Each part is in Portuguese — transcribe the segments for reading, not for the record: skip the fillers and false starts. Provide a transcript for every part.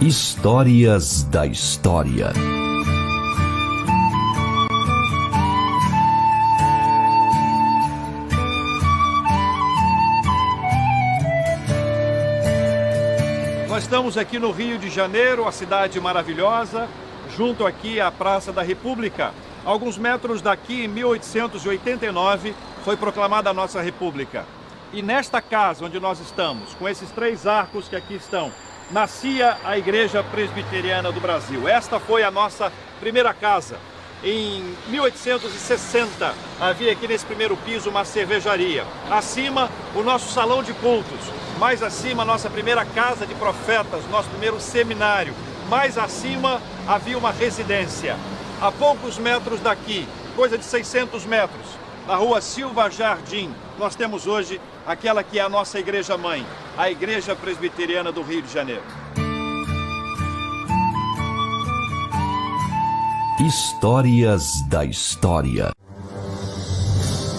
Histórias da História. Nós estamos aqui no Rio de Janeiro, a cidade maravilhosa, junto aqui à Praça da República. A alguns metros daqui, em 1889, foi proclamada a nossa República. E nesta casa onde nós estamos, com esses três arcos que aqui estão, nascia a Igreja Presbiteriana do Brasil. Esta foi a nossa primeira casa. Em 1860, havia aqui nesse primeiro piso uma cervejaria. Acima, o nosso salão de cultos. Mais acima, a nossa primeira casa de profetas, nosso primeiro seminário. Mais acima, havia uma residência. A poucos metros daqui, coisa de 600 metros, na rua Silva Jardim, nós temos hoje aquela que é a nossa igreja-mãe, a Igreja Presbiteriana do Rio de Janeiro. Histórias da História.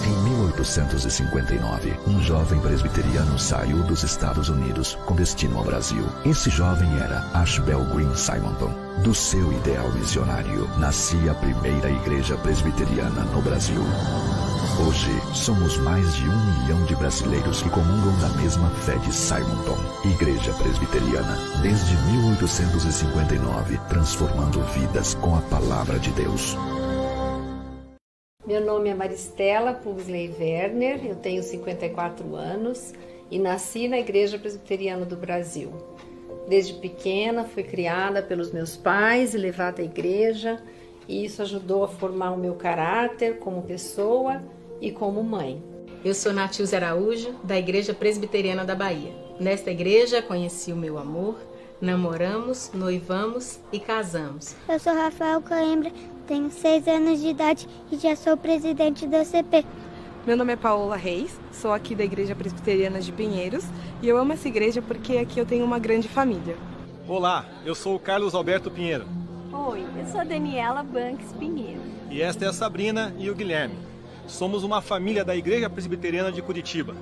Em 1859, um jovem presbiteriano saiu dos Estados Unidos com destino ao Brasil. Esse jovem era Ashbel Green Simonton. Do seu ideal missionário, nascia a primeira igreja presbiteriana no Brasil. Hoje, somos mais de 1 milhão de brasileiros que comungam da mesma fé de Simonton. Igreja Presbiteriana, desde 1859, transformando vidas com a Palavra de Deus. Meu nome é Maristela Pugsley Werner, eu tenho 54 anos e nasci na Igreja Presbiteriana do Brasil. Desde pequena fui criada pelos meus pais e levada à igreja, e isso ajudou a formar o meu caráter como pessoa e como mãe. Eu sou Natilza Araújo, da Igreja Presbiteriana da Bahia. Nesta igreja conheci o meu amor, namoramos, noivamos e casamos. Eu sou Rafael Coimbra, tenho 6 anos de idade e já sou presidente da CP. Meu nome é Paola Reis, sou aqui da Igreja Presbiteriana de Pinheiros e eu amo essa igreja porque aqui eu tenho uma grande família. Olá, eu sou o Carlos Alberto Pinheiro. Oi, eu sou a Daniela Banks Pinheiro. E esta é a Sabrina e o Guilherme. Somos uma família da Igreja Presbiteriana de Curitiba,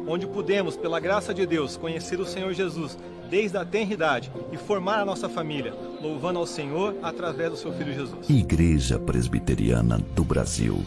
onde pudemos, pela graça de Deus, conhecer o Senhor Jesus desde a tenridade e formar a nossa família, louvando ao Senhor através do seu Filho Jesus. Igreja Presbiteriana do Brasil.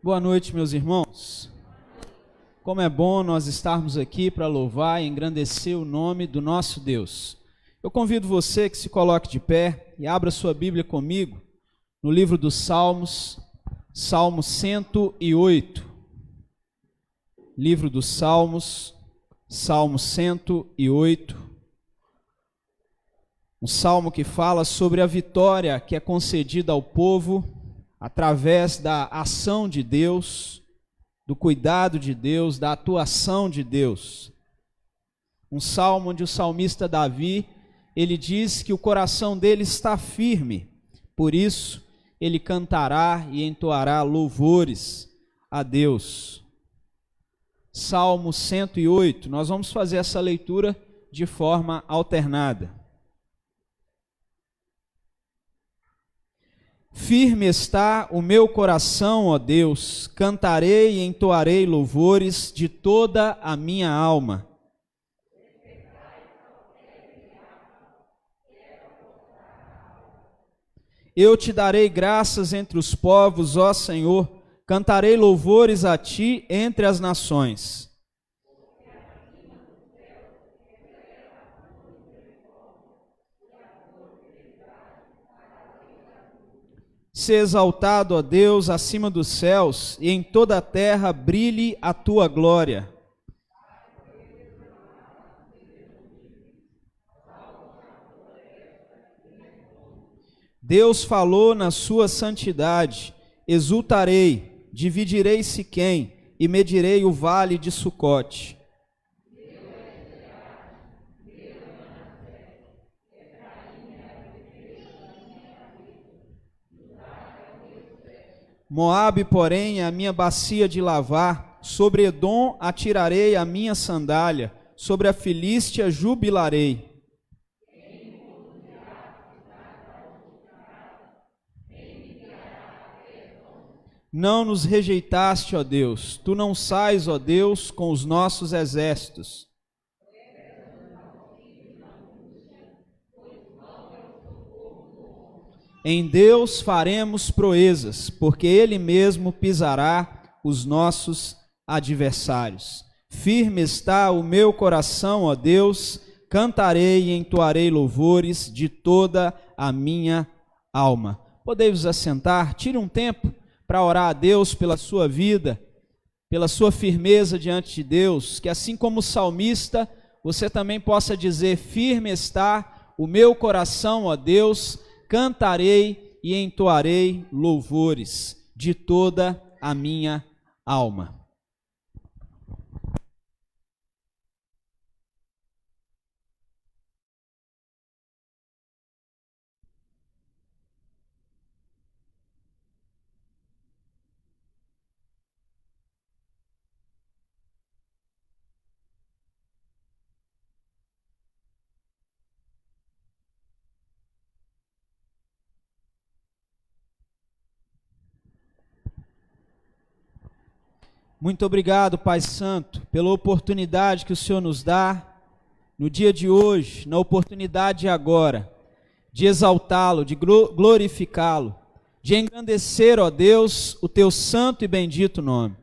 Boa noite, meus irmãos. Como é bom nós estarmos aqui para louvar e engrandecer o nome do nosso Deus. Eu convido você que se coloque de pé e abra sua Bíblia comigo no livro dos Salmos, Salmo 108. Livro dos Salmos, Salmo 108. Um salmo que fala sobre a vitória que é concedida ao povo através da ação de Deus, do cuidado de Deus, da atuação de Deus. Um salmo onde o salmista Davi, ele diz que o coração dele está firme, por isso ele cantará e entoará louvores a Deus. Salmo 108, nós vamos fazer essa leitura de forma alternada. Firme está o meu coração, ó Deus, cantarei e entoarei louvores de toda a minha alma. Eu te darei graças entre os povos, ó Senhor, cantarei louvores a ti entre as nações. Se exaltado, ó Deus, acima dos céus, e em toda a terra brilhe a tua glória. Deus falou na sua santidade, exultarei, dividirei Siquém e medirei o vale de Sucote. Moabe, porém, é a minha bacia de lavar, sobre Edom atirarei a minha sandália, sobre a Filístia jubilarei. Não nos rejeitaste, ó Deus, tu não sais, ó Deus, com os nossos exércitos. Em Deus faremos proezas, porque Ele mesmo pisará os nossos adversários. Firme está o meu coração, ó Deus, cantarei e entoarei louvores de toda a minha alma. Podemos assentar, tire um tempo para orar a Deus pela sua vida, pela sua firmeza diante de Deus, que assim como o salmista, você também possa dizer, firme está o meu coração, ó Deus, cantarei e entoarei louvores de toda a minha alma. Muito obrigado, Pai Santo, pela oportunidade que o Senhor nos dá, no dia de hoje, na oportunidade de agora, de exaltá-lo, de glorificá-lo, de engrandecer, ó Deus, o teu santo e bendito nome.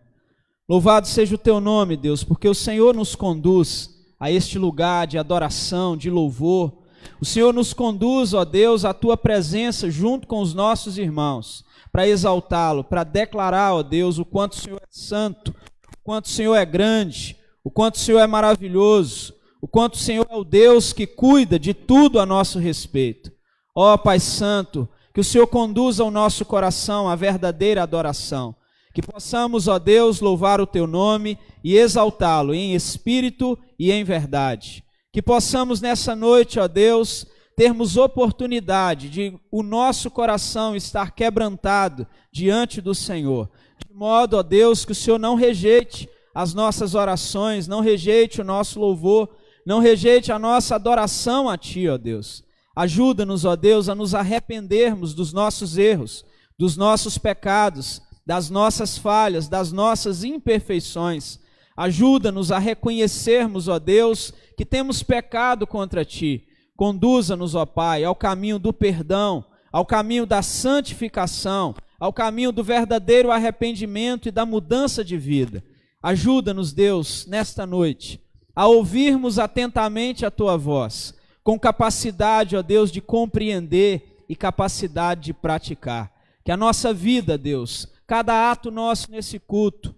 Louvado seja o teu nome, Deus, porque o Senhor nos conduz a este lugar de adoração, de louvor. O Senhor nos conduz, ó Deus, à tua presença junto com os nossos irmãos, para exaltá-lo, para declarar, ó Deus, o quanto o Senhor é santo, o quanto o Senhor é grande, o quanto o Senhor é maravilhoso, o quanto o Senhor é o Deus que cuida de tudo a nosso respeito. Ó Pai Santo, que o Senhor conduza o nosso coração à verdadeira adoração, que possamos, ó Deus, louvar o teu nome e exaltá-lo em espírito e em verdade. Que possamos nessa noite, ó Deus, termos oportunidade de o nosso coração estar quebrantado diante do Senhor, de modo, ó Deus, que o Senhor não rejeite as nossas orações, não rejeite o nosso louvor, não rejeite a nossa adoração a Ti, ó Deus. Ajuda-nos, ó Deus, a nos arrependermos dos nossos erros, dos nossos pecados, das nossas falhas, das nossas imperfeições. Ajuda-nos a reconhecermos, ó Deus, que temos pecado contra Ti. Conduza-nos, ó Pai, ao caminho do perdão, ao caminho da santificação, ao caminho do verdadeiro arrependimento e da mudança de vida. Ajuda-nos, Deus, nesta noite, a ouvirmos atentamente a Tua voz, com capacidade, ó Deus, de compreender e capacidade de praticar. Que a nossa vida, Deus, cada ato nosso nesse culto,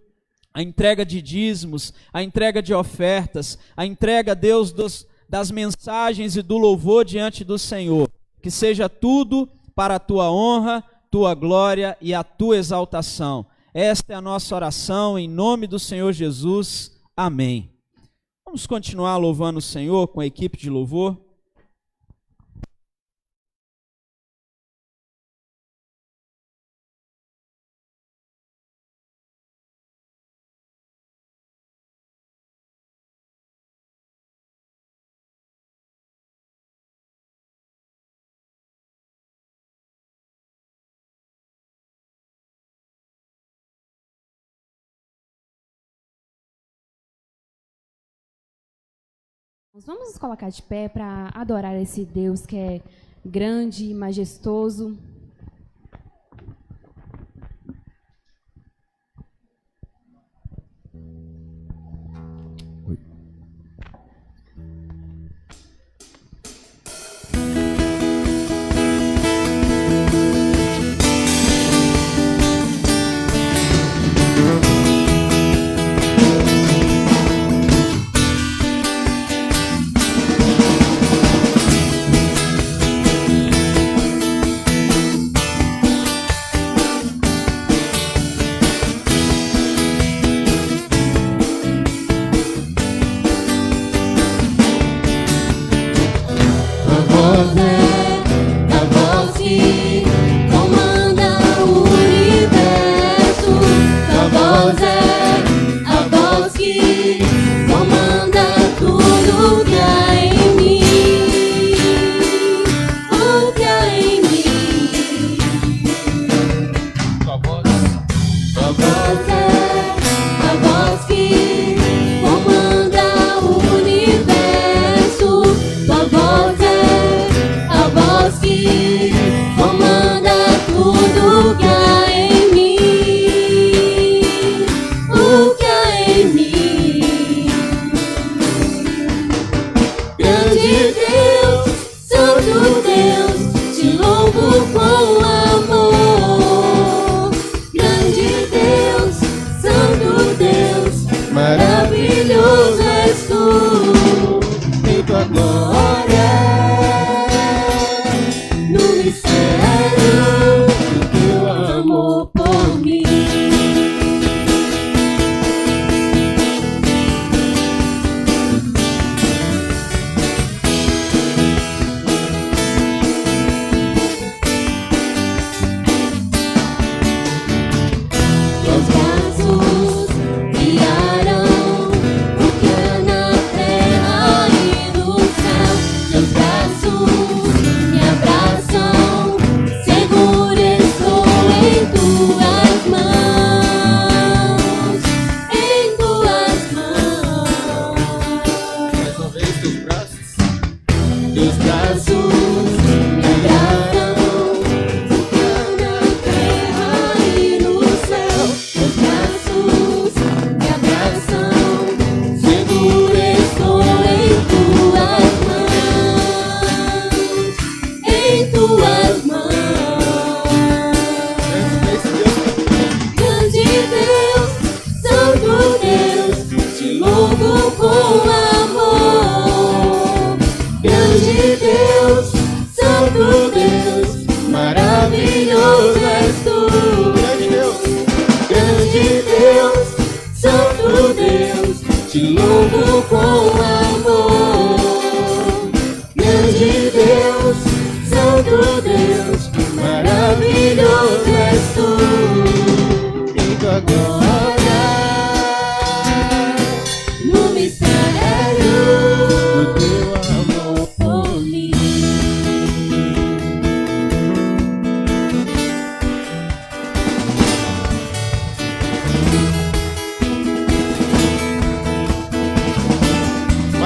a entrega de dízimos, a entrega de ofertas, a entrega, Deus, das mensagens e do louvor diante do Senhor, que seja tudo para a Tua honra, Tua glória e a Tua exaltação. Esta é a nossa oração, em nome do Senhor Jesus. Amém. Vamos continuar louvando o Senhor com a equipe de louvor. Vamos nos colocar de pé para adorar esse Deus que é grande e majestoso.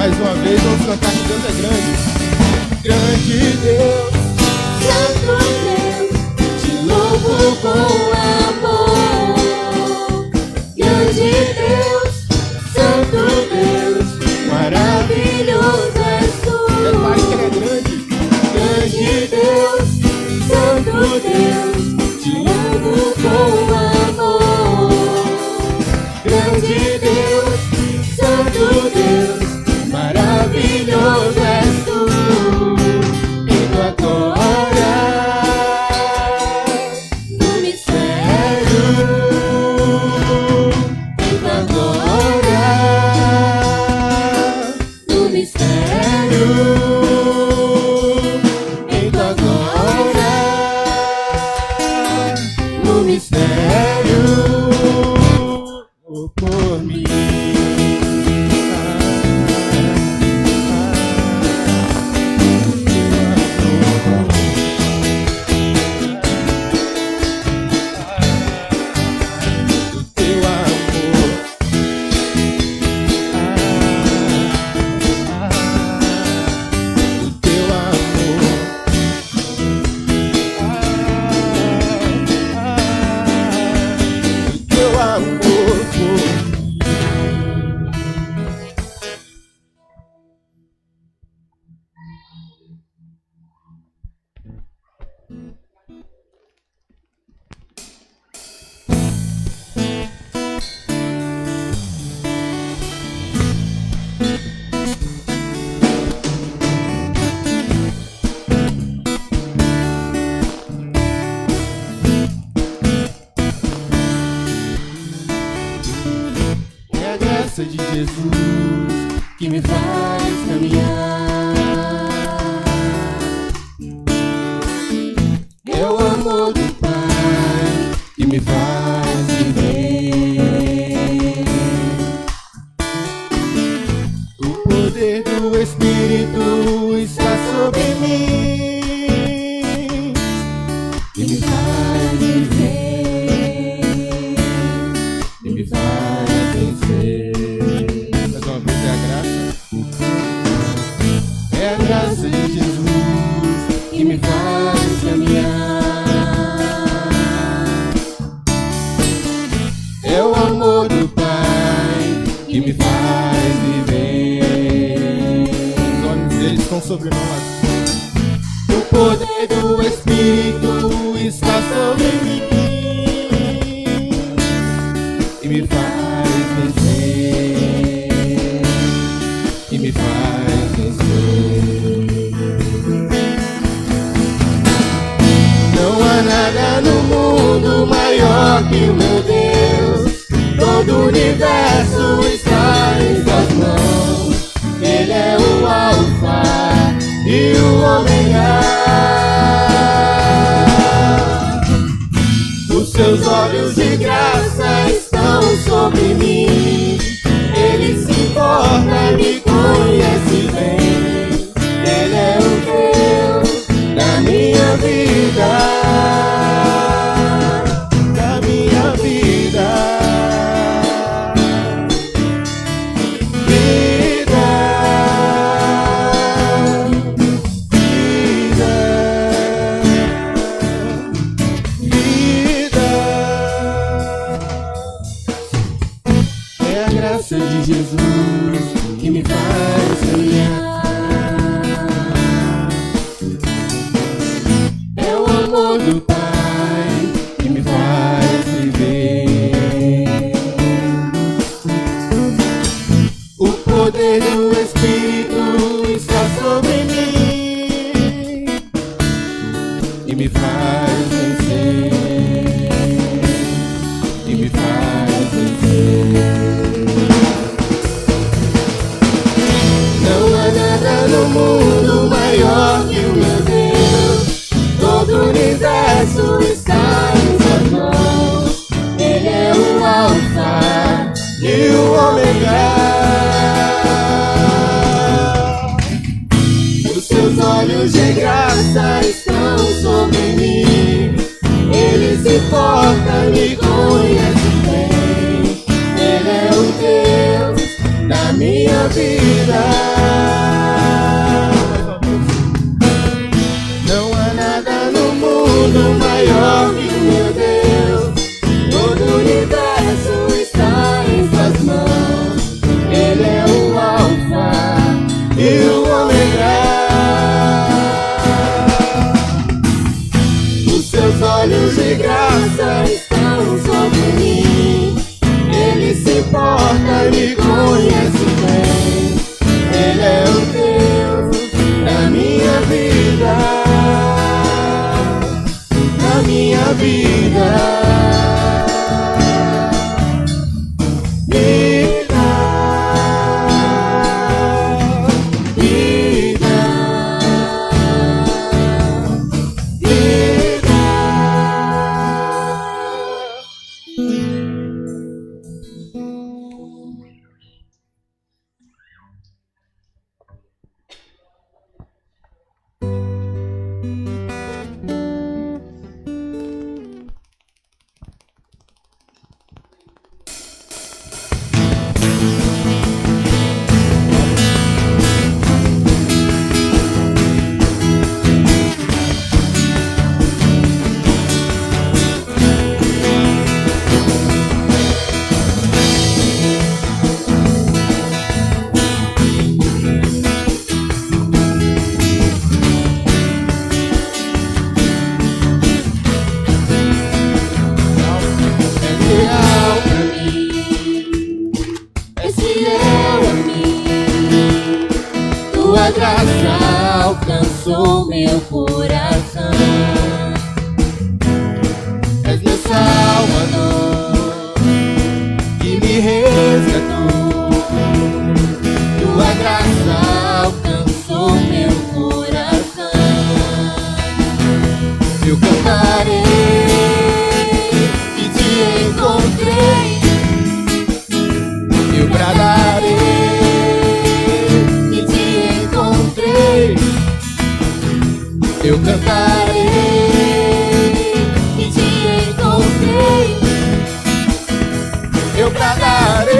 Mais uma vez, vamos cantar que Deus é grande. Grande Deus, Santo Deus, te louvo com Deus, te amo com amor. Grande Deus, Santo Deus, maravilhoso és tu, em tua glória, no mistério, em tua glória, no mistério, em tua glória, no mistério, oh, por mim. É a graça de Jesus que me faz caminhar. É o amor do Pai que me faz viver. O poder do Espírito está sobre mim e me faz viver, e me faz vencer. Mais uma vez, é a graça. É a graça de Jesus que me faz caminhar. É o amor do Pai que me faz viver. Os olhos deles estão sobre nós. O poder do Espírito está sobre mim e me faz vencer, e me faz vencer. Não há nada no mundo maior que o meu Deus. Todo o universo está em suas mãos. Ele é o Alfa e o Ômega. Os seus olhos de graça estão sobre mim. Ele se importa, me conhece bem. Ele é o Deus da minha vida, da minha vida. Vida, vida, vida. É a graça de Jesus que me faz caminhar. É o amor do Pai que me faz viver. O poder do Espírito está sobre mim e me faz vencer, e me faz vencer. Não há nada no mundo maior que o meu Deus. Todo o universo está em suas mãos. Ele é o Alfa e o Ômega. Os seus olhos de graça estão sobre mim. Ele se importa, me conhece bem. Ele é o Deus da minha vida. Não há nada no mundo maior que o meu Deus. Todo o universo está em suas mãos. Ele é o Alfa e o Ômega. Os seus olhos de graça estão sobre mim. Ele se importa e me conhece bem. Ele é o Deus da minha vida, da minha vida. Graça alcançou meu coração. És meu Salvador que me resgatou. Tua graça alcançou meu coração. Eu cantarei que te encontrei. Eu bradarei. Eu cantarei que te encontrei. Eu bradarei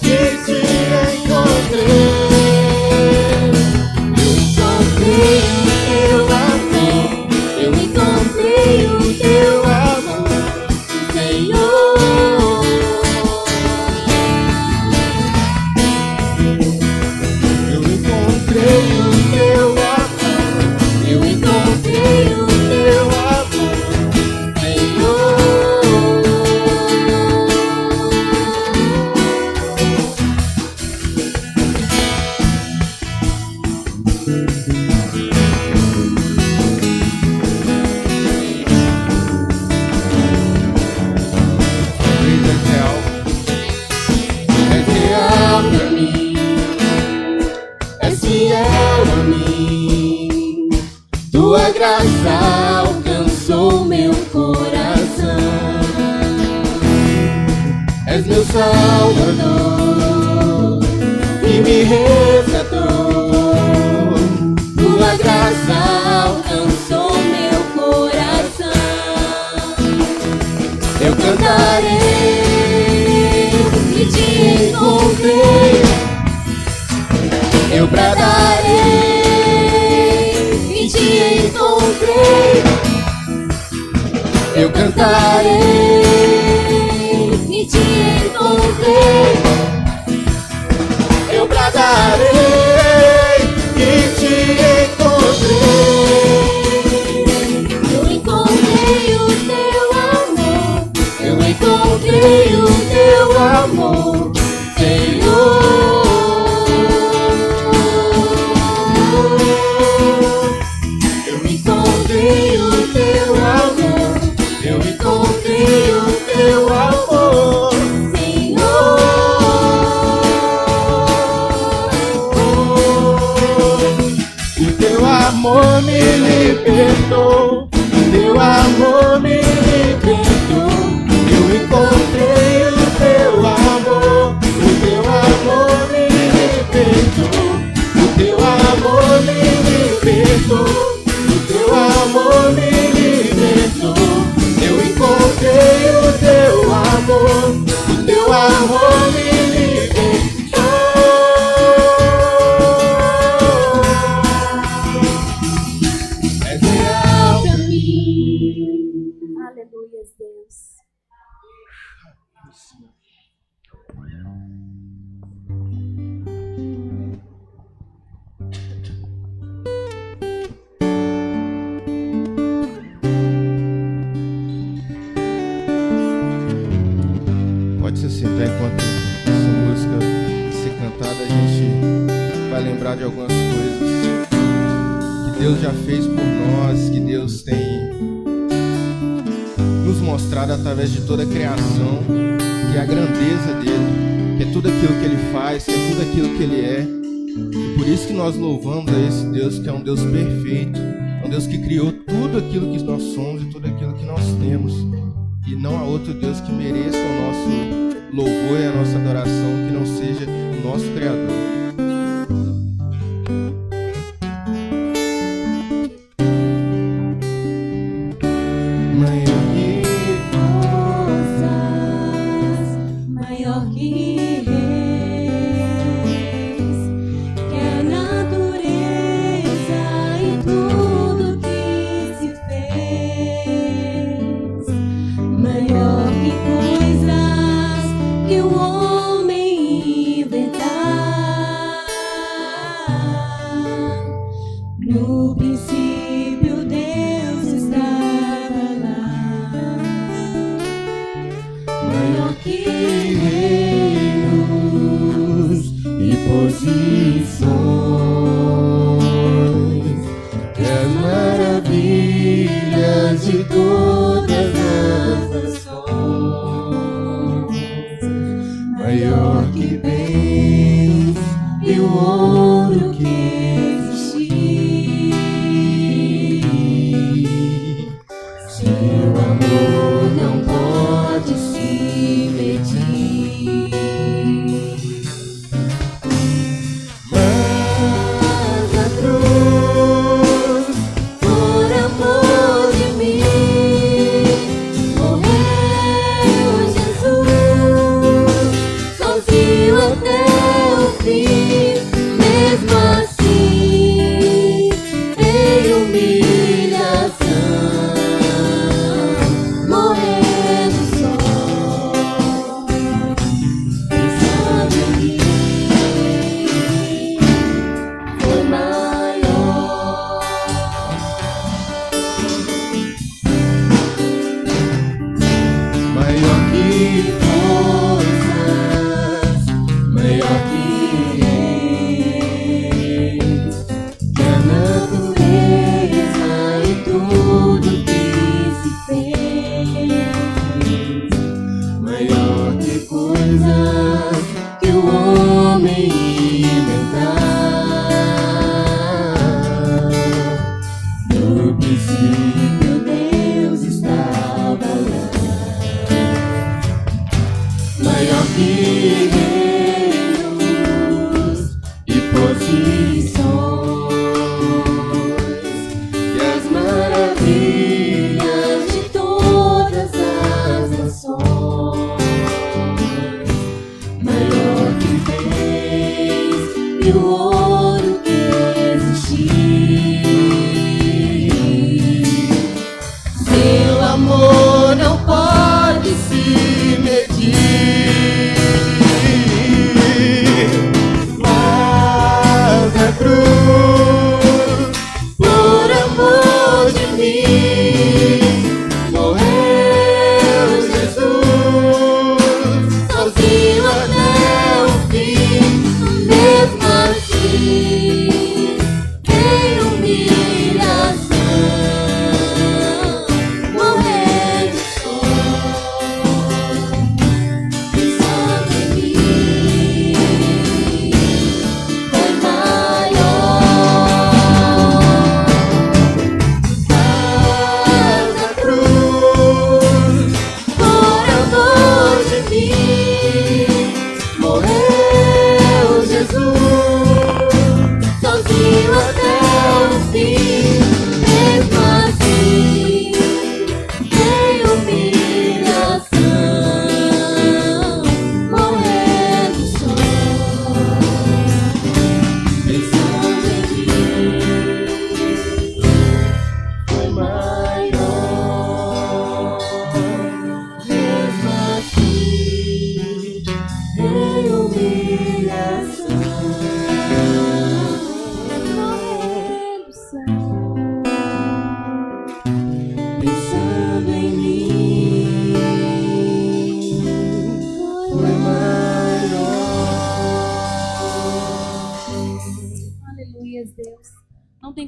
que te encontrei. Eu encontrei o teu amor, Senhor. Eu encontrei o teu amor. Eu encontrei o teu amor, Senhor. És real pra mim, és fiel a mim. Tua graça alcançou meu coração. És meu Salvador que me resgatou. Tua graça alcançou meu coração. Eu cantarei que te encontrei. Eu bradarei que te encontrei. Eu cantarei que te encontrei. Eu bradarei que te encontrei. Eu encontrei o teu amor. Eu encontrei o teu amor, Senhor. Eu encontrei o teu amor. Eu encontrei o teu amor, Senhor. O teu amor me libertou. O teu amor me libertou. Eu encontrei o teu amor. O teu amor me libertou. O teu amor me libertou. O teu amor me libertou. Eu encontrei o teu amor. O teu amor me libertou. É real pra mim. Aleluia, Deus. lembrar de algumas coisas que Deus já fez por nós, que Deus tem nos mostrado através de toda a criação, que é a grandeza dele, que é tudo aquilo que ele faz, que é tudo aquilo que ele é. E por isso que nós louvamos a esse Deus que é um Deus perfeito, é um Deus que criou tudo aquilo que nós somos e tudo aquilo que nós temos. E não há outro Deus que mereça o nosso louvor e a nossa adoração que não seja o nosso Criador. Maior que reis, que a natureza e tudo que se fez, maior que coisas que o homem inventar. No princípio Deus estava lá, maior que reinos e posições, que as maravilhas de todas as nações, maior que bens e o ouro que existir. Seu amor não pode se medir. Mas a cruz, por amor de mim,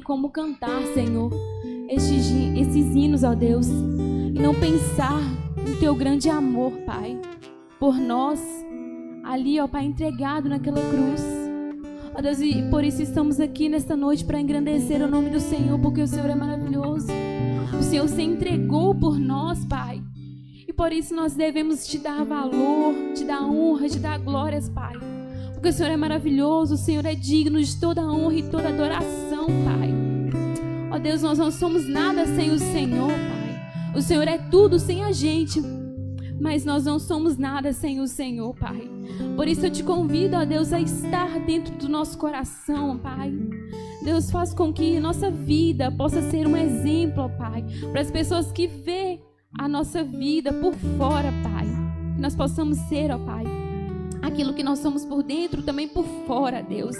como cantar, Senhor, esses hinos, ó Deus, e não pensar no Teu grande amor, Pai, por nós, ali, ó Pai, entregado naquela cruz. Ó Deus, e por isso estamos aqui nesta noite para engrandecer o nome do Senhor, porque o Senhor é maravilhoso. O Senhor se entregou por nós, Pai. E por isso nós devemos Te dar valor, Te dar honra, Te dar glórias, Pai. Porque o Senhor é maravilhoso, o Senhor é digno de toda honra e toda adoração, Pai. Ó Deus, nós não somos nada sem o Senhor, Pai. O Senhor é tudo sem a gente, mas nós não somos nada sem o Senhor, Pai. Por isso eu Te convido, ó Deus, a estar dentro do nosso coração, Pai. Deus, faz com que nossa vida possa ser um exemplo, ó Pai, para as pessoas que vê a nossa vida por fora, Pai. Que nós possamos ser, ó Pai, aquilo que nós somos por dentro, também por fora, Deus.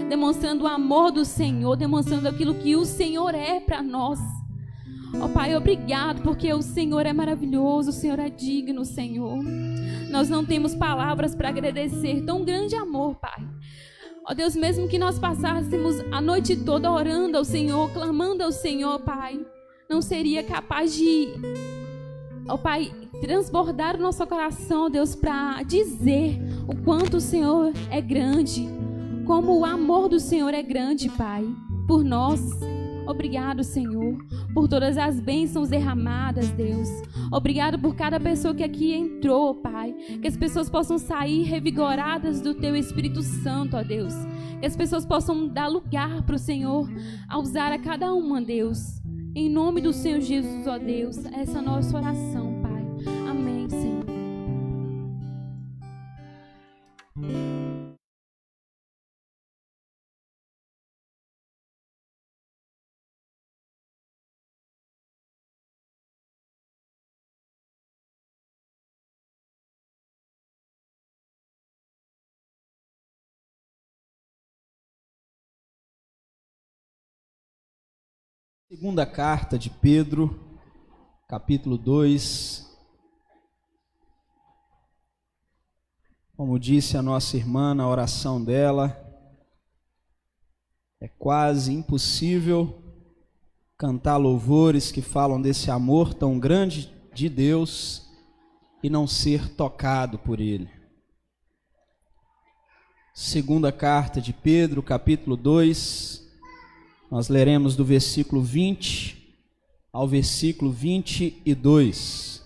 Demonstrando o amor do Senhor, demonstrando aquilo que o Senhor é para nós. Ó Pai, obrigado, porque o Senhor é maravilhoso, o Senhor é digno, Senhor. Nós não temos palavras para agradecer tão grande amor, Pai. Ó Deus, mesmo que nós passássemos a noite toda orando ao Senhor, clamando ao Senhor, Pai, não seria capaz de, ó Pai, transbordar o nosso coração, ó Deus, para dizer o quanto o Senhor é grande, como o amor do Senhor é grande, Pai, por nós. Obrigado, Senhor, por todas as bênçãos derramadas, Deus. Obrigado por cada pessoa que aqui entrou, Pai. Que as pessoas possam sair revigoradas do Teu Espírito Santo, ó Deus. Que as pessoas possam dar lugar para o Senhor a usar a cada uma, Deus. Em nome do Senhor Jesus, ó Deus, essa é a nossa oração, Pai. Amém, Senhor. Segunda carta de Pedro, capítulo 2. Como disse a nossa irmã na oração dela, é quase impossível cantar louvores que falam desse amor tão grande de Deus e não ser tocado por Ele. Segunda carta de Pedro, capítulo 2. Nós leremos do versículo 20 ao versículo 22.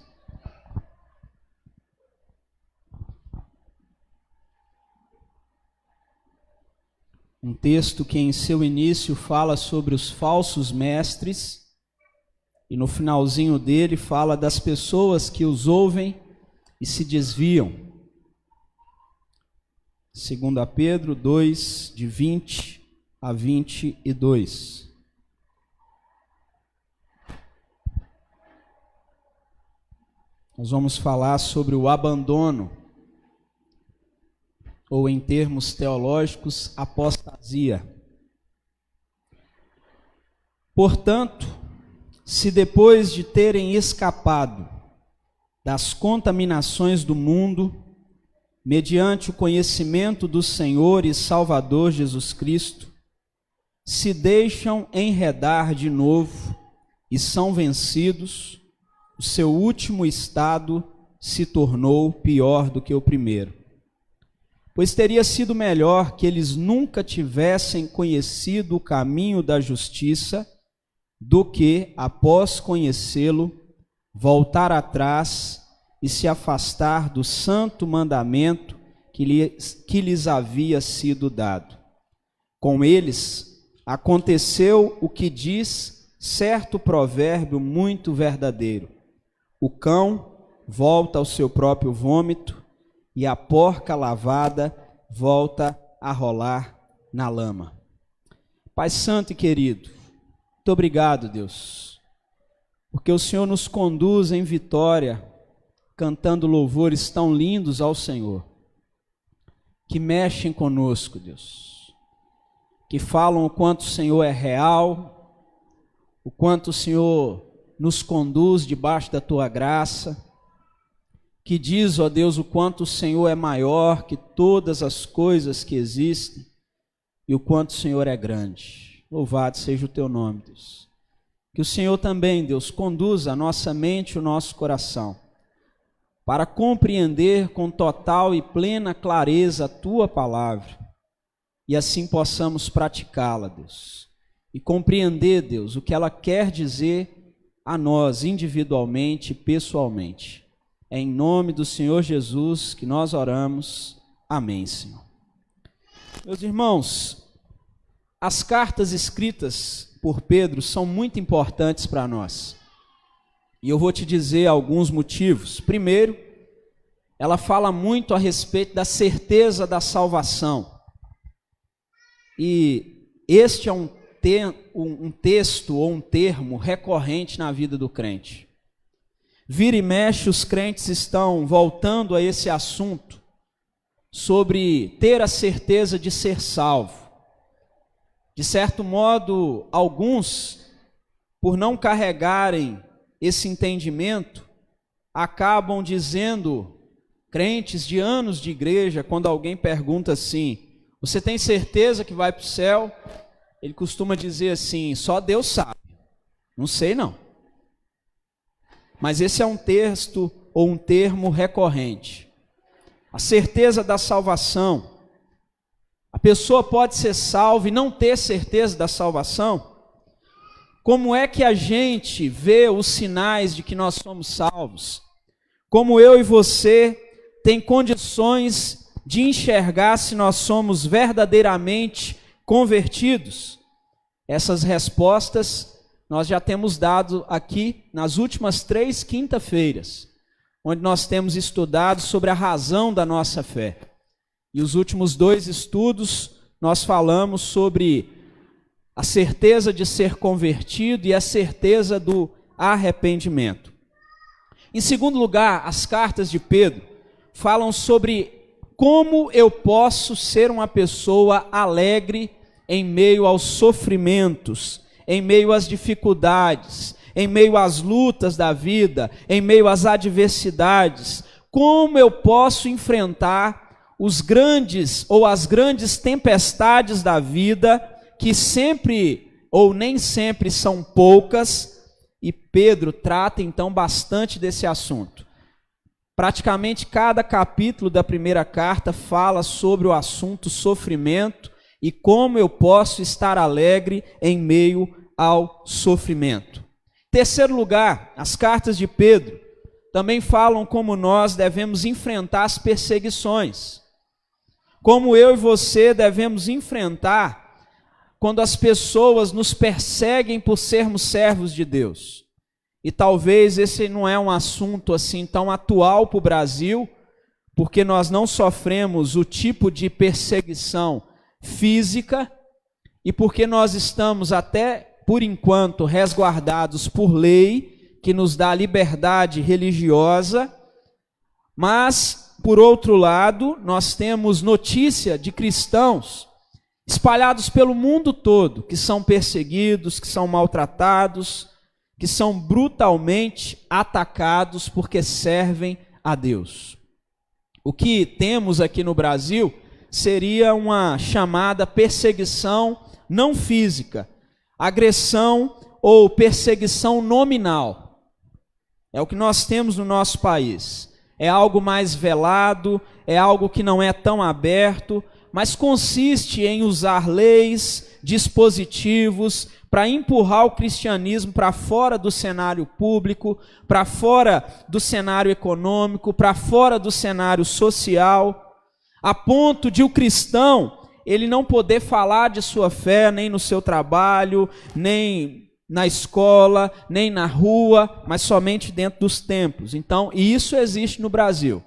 Um texto que em seu início fala sobre os falsos mestres e no finalzinho dele fala das pessoas que os ouvem e se desviam. 2 Pedro 2, de 20 a 22. Nós vamos falar sobre o abandono, ou em termos teológicos, apostasia. Portanto, se depois de terem escapado das contaminações do mundo, mediante o conhecimento do Senhor e Salvador Jesus Cristo, se deixam enredar de novo e são vencidos, o seu último estado se tornou pior do que o primeiro. Pois teria sido melhor que eles nunca tivessem conhecido o caminho da justiça, do que, após conhecê-lo, voltar atrás e se afastar do santo mandamento que lhes havia sido dado. Com eles aconteceu o que diz certo provérbio muito verdadeiro: o cão volta ao seu próprio vômito e a porca lavada volta a rolar na lama. Pai santo e querido, muito obrigado, Deus, porque o Senhor nos conduz em vitória, cantando louvores tão lindos ao Senhor, que mexem conosco, Deus, que falam o quanto o Senhor é real, o quanto o Senhor nos conduz debaixo da Tua graça, que diz, ó Deus, o quanto o Senhor é maior que todas as coisas que existem e o quanto o Senhor é grande. Louvado seja o teu nome, Deus. Que o Senhor também, Deus, conduza a nossa mente e o nosso coração para compreender com total e plena clareza a tua palavra e assim possamos praticá-la, Deus, e compreender, Deus, o que ela quer dizer a nós individualmente e pessoalmente. É em nome do Senhor Jesus que nós oramos. Amém, Senhor. Meus irmãos, as cartas escritas por Pedro são muito importantes para nós. E eu vou te dizer alguns motivos. Primeiro, ela fala muito a respeito da certeza da salvação. E este é um texto ou um termo recorrente na vida do crente. Vira e mexe, os crentes estão voltando a esse assunto sobre ter a certeza de ser salvo. De certo modo, alguns, por não carregarem esse entendimento, acabam dizendo, crentes de anos de igreja, quando alguém pergunta assim, você tem certeza que vai para o céu? Ele costuma dizer assim, só Deus sabe, não sei não. Mas esse é um texto ou um termo recorrente. A certeza da salvação. A pessoa pode ser salva e não ter certeza da salvação? Como é que a gente vê os sinais de que nós somos salvos? Como eu e você tem condições de enxergar se nós somos verdadeiramente convertidos? Essas respostas nós já temos dado aqui nas últimas 3 quinta-feiras, onde nós temos estudado sobre a razão da nossa fé. E os últimos 2 estudos nós falamos sobre a certeza de ser convertido e a certeza do arrependimento. Em segundo lugar, as cartas de Pedro falam sobre como eu posso ser uma pessoa alegre em meio aos sofrimentos, em meio às dificuldades, em meio às lutas da vida, em meio às adversidades. Como eu posso enfrentar os grandes ou as grandes tempestades da vida, que sempre ou nem sempre são poucas, e Pedro trata então bastante desse assunto. Praticamente cada capítulo da primeira carta fala sobre o assunto sofrimento e como eu posso estar alegre em meio ao sofrimento. Terceiro lugar, as cartas de Pedro também falam como nós devemos enfrentar as perseguições. Como eu e você devemos enfrentar quando as pessoas nos perseguem por sermos servos de Deus. E talvez esse não é um assunto assim tão atual para o Brasil, porque nós não sofremos o tipo de perseguição física e porque nós estamos até, por enquanto, resguardados por lei, que nos dá liberdade religiosa, mas por outro lado, nós temos notícia de cristãos espalhados pelo mundo todo, que são perseguidos, que são maltratados, que são brutalmente atacados porque servem a Deus. O que temos aqui no Brasil seria uma chamada perseguição não física, agressão ou perseguição nominal. É o que nós temos no nosso país. É algo mais velado, é algo que não é tão aberto, mas consiste em usar leis, dispositivos, para empurrar o cristianismo para fora do cenário público, para fora do cenário econômico, para fora do cenário social, a ponto de o cristão, ele não poder falar de sua fé nem no seu trabalho, nem na escola, nem na rua, mas somente dentro dos templos. Então, isso existe no Brasil,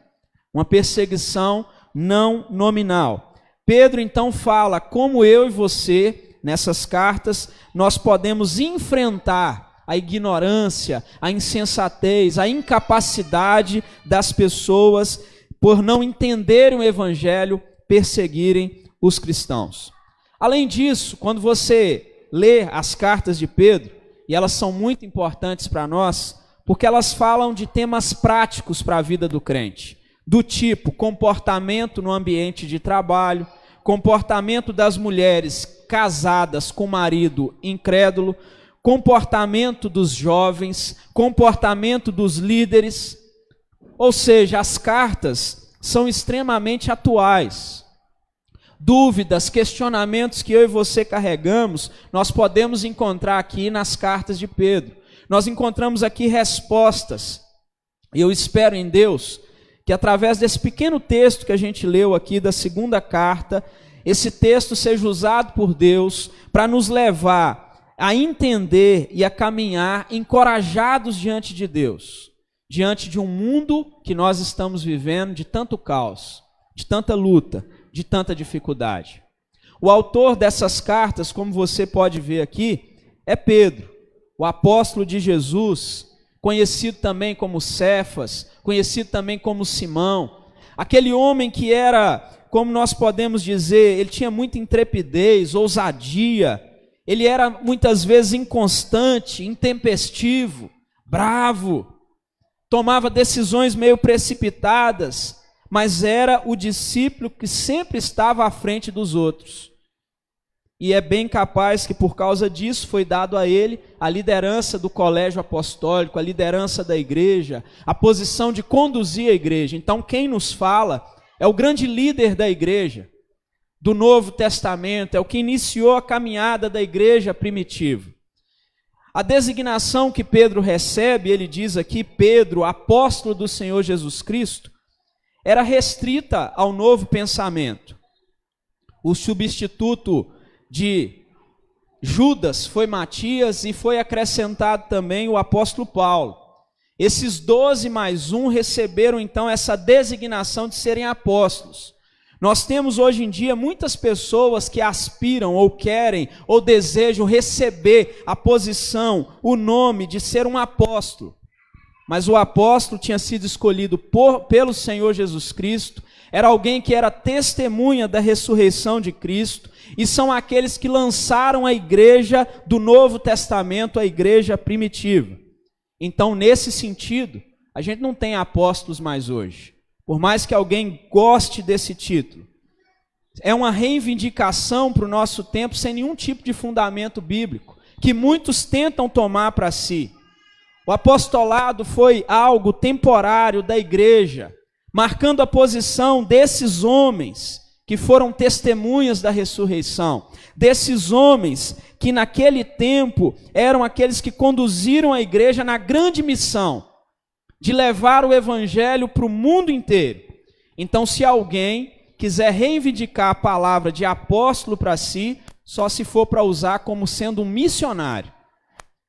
uma perseguição não nominal. Pedro então fala como eu e você, nessas cartas, nós podemos enfrentar a ignorância, a insensatez, a incapacidade das pessoas por não entenderem o evangelho, perseguirem os cristãos. Além disso, quando você lê as cartas de Pedro, e elas são muito importantes para nós, porque elas falam de temas práticos para a vida do crente, do tipo comportamento no ambiente de trabalho, comportamento das mulheres casadas com marido incrédulo, comportamento dos jovens, comportamento dos líderes. Ou seja, as cartas são extremamente atuais. Dúvidas, questionamentos que eu e você carregamos, nós podemos encontrar aqui nas cartas de Pedro. Nós encontramos aqui respostas. E eu espero em Deus que através desse pequeno texto que a gente leu aqui da segunda carta, esse texto seja usado por Deus para nos levar a entender e a caminhar encorajados diante de Deus, diante de um mundo que nós estamos vivendo de tanto caos, de tanta luta, de tanta dificuldade. O autor dessas cartas, como você pode ver aqui, é Pedro, o apóstolo de Jesus, conhecido também como Cefas, conhecido também como Simão, aquele homem que era, como nós podemos dizer, ele tinha muita intrepidez, ousadia, ele era muitas vezes inconstante, intempestivo, bravo, tomava decisões meio precipitadas, mas era o discípulo que sempre estava à frente dos outros. E é bem capaz que por causa disso foi dado a ele a liderança do colégio apostólico, a liderança da igreja, a posição de conduzir a igreja. Então quem nos fala é o grande líder da igreja, do Novo Testamento, é o que iniciou a caminhada da igreja primitiva. A designação que Pedro recebe, ele diz aqui, Pedro, apóstolo do Senhor Jesus Cristo, era restrita ao novo pensamento. O substituto de Judas foi Matias e foi acrescentado também o apóstolo Paulo. Esses 12 mais 1 receberam então essa designação de serem apóstolos. Nós temos hoje em dia muitas pessoas que aspiram ou querem ou desejam receber a posição, o nome de ser um apóstolo. Mas o apóstolo tinha sido escolhido pelo Senhor Jesus Cristo, era alguém que era testemunha da ressurreição de Cristo, e são aqueles que lançaram a igreja do Novo Testamento, a igreja primitiva. Então, nesse sentido, a gente não tem apóstolos mais hoje, por mais que alguém goste desse título. É uma reivindicação para o nosso tempo sem nenhum tipo de fundamento bíblico, que muitos tentam tomar para si. O apostolado foi algo temporário da igreja, marcando a posição desses homens que foram testemunhas da ressurreição, desses homens que naquele tempo eram aqueles que conduziram a igreja na grande missão de levar o evangelho para o mundo inteiro. Então, se alguém quiser reivindicar a palavra de apóstolo para si, só se for para usar como sendo um missionário.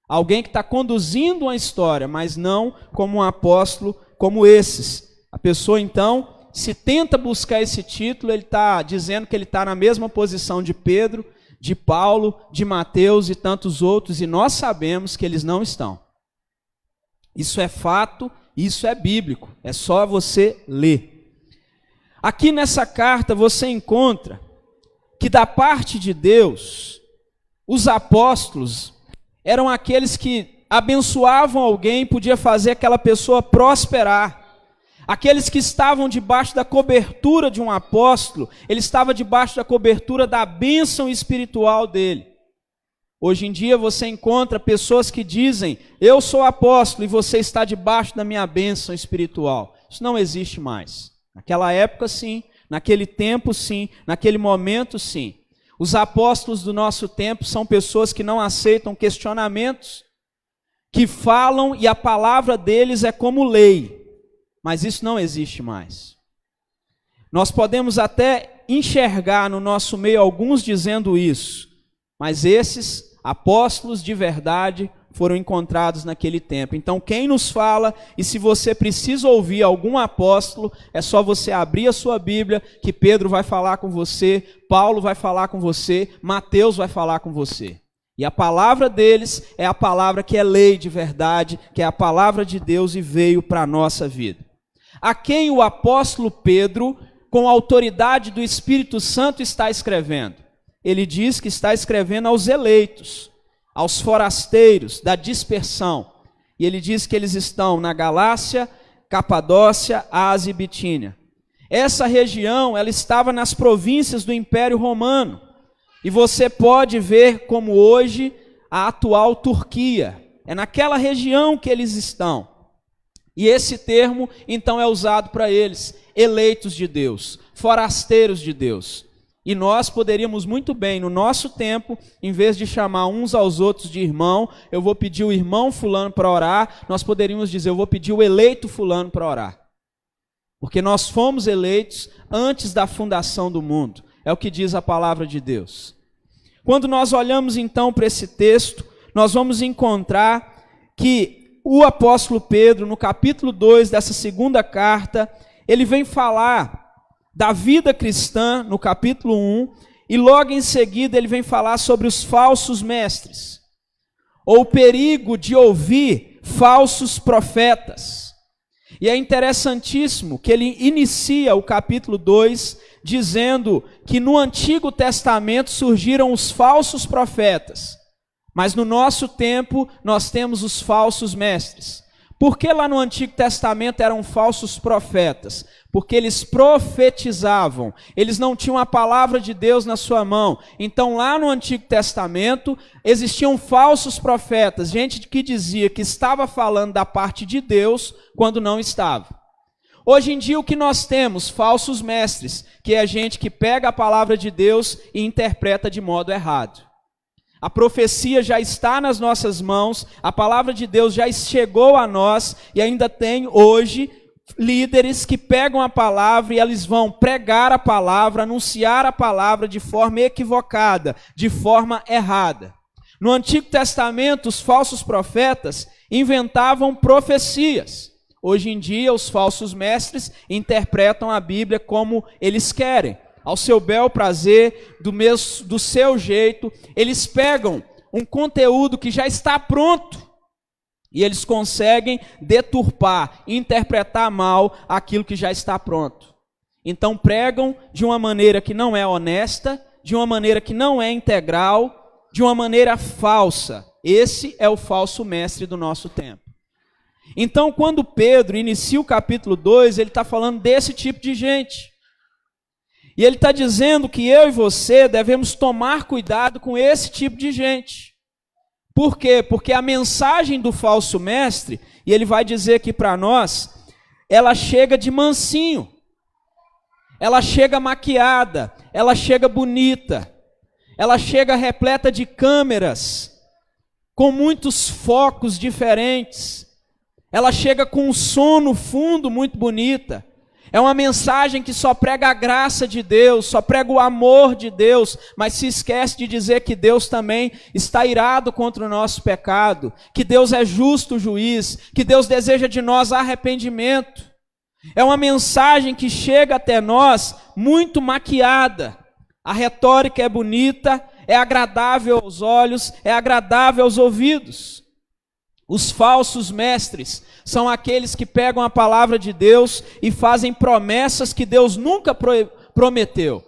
Alguém que está conduzindo uma história, mas não como um apóstolo como esses. A pessoa, então, se tenta buscar esse título, ele está dizendo que ele está na mesma posição de Pedro, de Paulo, de Mateus e tantos outros, e nós sabemos que eles não estão. Isso é fato, isso é bíblico, é só você ler. Aqui nessa carta você encontra que da parte de Deus, os apóstolos eram aqueles que abençoavam alguém, podia fazer aquela pessoa prosperar. Aqueles que estavam debaixo da cobertura de um apóstolo, ele estava debaixo da cobertura da bênção espiritual dele. Hoje em dia você encontra pessoas que dizem, eu sou apóstolo e você está debaixo da minha bênção espiritual. Isso não existe mais. Naquela época sim, naquele tempo sim, naquele momento sim. Os apóstolos do nosso tempo são pessoas que não aceitam questionamentos, que falam e a palavra deles é como lei. Mas isso não existe mais. Nós podemos até enxergar no nosso meio alguns dizendo isso, mas esses apóstolos de verdade foram encontrados naquele tempo. Então quem nos fala, e se você precisa ouvir algum apóstolo, é só você abrir a sua Bíblia, que Pedro vai falar com você, Paulo vai falar com você, Mateus vai falar com você. E a palavra deles é a palavra que é lei de verdade, que é a palavra de Deus e veio para a nossa vida. A quem o apóstolo Pedro, com a autoridade do Espírito Santo, está escrevendo? Ele diz que está escrevendo aos eleitos, aos forasteiros da dispersão. E ele diz que eles estão na Galácia, Capadócia, Ásia e Bitínia. Essa região, ela estava nas províncias do Império Romano. E você pode ver como hoje a atual Turquia. É naquela região que eles estão. E esse termo, então, é usado para eles, eleitos de Deus, forasteiros de Deus. E nós poderíamos muito bem, no nosso tempo, em vez de chamar uns aos outros de irmão, eu vou pedir o irmão fulano para orar, nós poderíamos dizer, eu vou pedir o eleito fulano para orar. Porque nós fomos eleitos antes da fundação do mundo. É o que diz a palavra de Deus. Quando nós olhamos então para esse texto, nós vamos encontrar que o apóstolo Pedro, no capítulo 2 dessa segunda carta, ele vem falar da vida cristã, no capítulo 1, e logo em seguida ele vem falar sobre os falsos mestres, ou o perigo de ouvir falsos profetas. E é interessantíssimo que ele inicia o capítulo 2 dizendo que no Antigo Testamento surgiram os falsos profetas, mas no nosso tempo nós temos os falsos mestres. Por que lá no Antigo Testamento eram falsos profetas? Porque eles profetizavam, eles não tinham a palavra de Deus na sua mão. Então lá no Antigo Testamento existiam falsos profetas, gente que dizia que estava falando da parte de Deus quando não estava. Hoje em dia o que nós temos? Falsos mestres, que é a gente que pega a palavra de Deus e interpreta de modo errado. A profecia já está nas nossas mãos, a palavra de Deus já chegou a nós e ainda tem hoje líderes que pegam a palavra e eles vão pregar a palavra, anunciar a palavra de forma equivocada, de forma errada. No Antigo Testamento, os falsos profetas inventavam profecias. Hoje em dia, os falsos mestres interpretam a Bíblia como eles querem, ao seu bel prazer, do seu jeito. Eles pegam um conteúdo que já está pronto e eles conseguem deturpar, interpretar mal aquilo que já está pronto. Então pregam de uma maneira que não é honesta, de uma maneira que não é integral, de uma maneira falsa. Esse é o falso mestre do nosso tempo. Então, quando Pedro inicia o capítulo 2, ele está falando desse tipo de gente. E ele está dizendo que eu e você devemos tomar cuidado com esse tipo de gente. Por quê? Porque a mensagem do falso mestre, e ele vai dizer aqui para nós, ela chega de mansinho, ela chega maquiada, ela chega bonita, ela chega repleta de câmeras, com muitos focos diferentes, ela chega com um som no fundo muito bonita. É uma mensagem que só prega a graça de Deus, só prega o amor de Deus, mas se esquece de dizer que Deus também está irado contra o nosso pecado, que Deus é justo juiz, que Deus deseja de nós arrependimento. É uma mensagem que chega até nós muito maquiada. A retórica é bonita, é agradável aos olhos, é agradável aos ouvidos. Os falsos mestres são aqueles que pegam a palavra de Deus e fazem promessas que Deus nunca prometeu.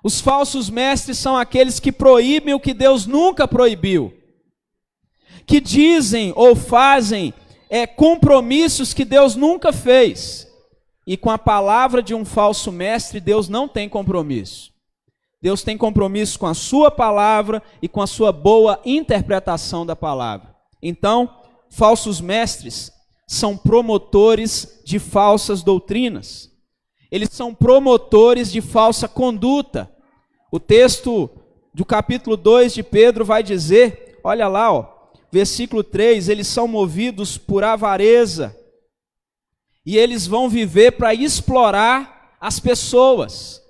Os falsos mestres são aqueles que proíbem o que Deus nunca proibiu. Que dizem ou fazem compromissos que Deus nunca fez. E com a palavra de um falso mestre, Deus não tem compromisso. Deus tem compromisso com a sua palavra e com a sua boa interpretação da palavra. Então, falsos mestres são promotores de falsas doutrinas. Eles são promotores de falsa conduta. O texto do capítulo 2 de Pedro vai dizer, olha lá, versículo 3, eles são movidos por avareza e eles vão viver para explorar as pessoas.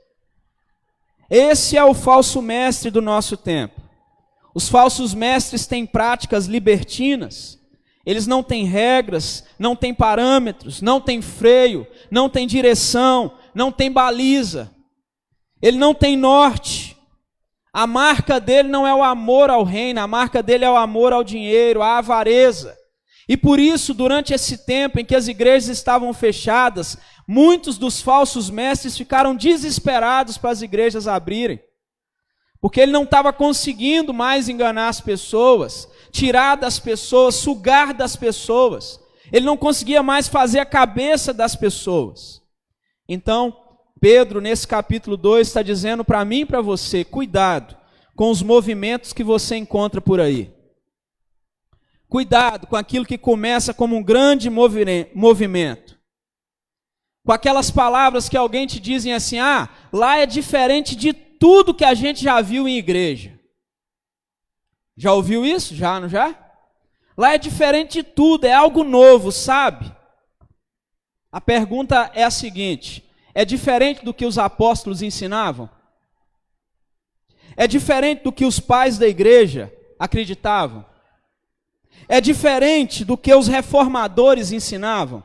Esse é o falso mestre do nosso tempo. Os falsos mestres têm práticas libertinas, eles não têm regras, não têm parâmetros, não têm freio, não têm direção, não têm baliza, ele não tem norte. A marca dele não é o amor ao reino, a marca dele é o amor ao dinheiro, a avareza. E por isso, durante esse tempo em que as igrejas estavam fechadas, muitos dos falsos mestres ficaram desesperados para as igrejas abrirem. Porque ele não estava conseguindo mais enganar as pessoas, tirar das pessoas, sugar das pessoas. Ele não conseguia mais fazer a cabeça das pessoas. Então, Pedro, nesse capítulo 2, está dizendo para mim e para você, cuidado com os movimentos que você encontra por aí. Cuidado com aquilo que começa como um grande movimento. Com aquelas palavras que alguém te dizem assim, lá é diferente de tudo que a gente já viu em igreja. Já ouviu isso? Já, não já? Lá é diferente de tudo, é algo novo, sabe? A pergunta é a seguinte, é diferente do que os apóstolos ensinavam? É diferente do que os pais da igreja acreditavam? É diferente do que os reformadores ensinavam?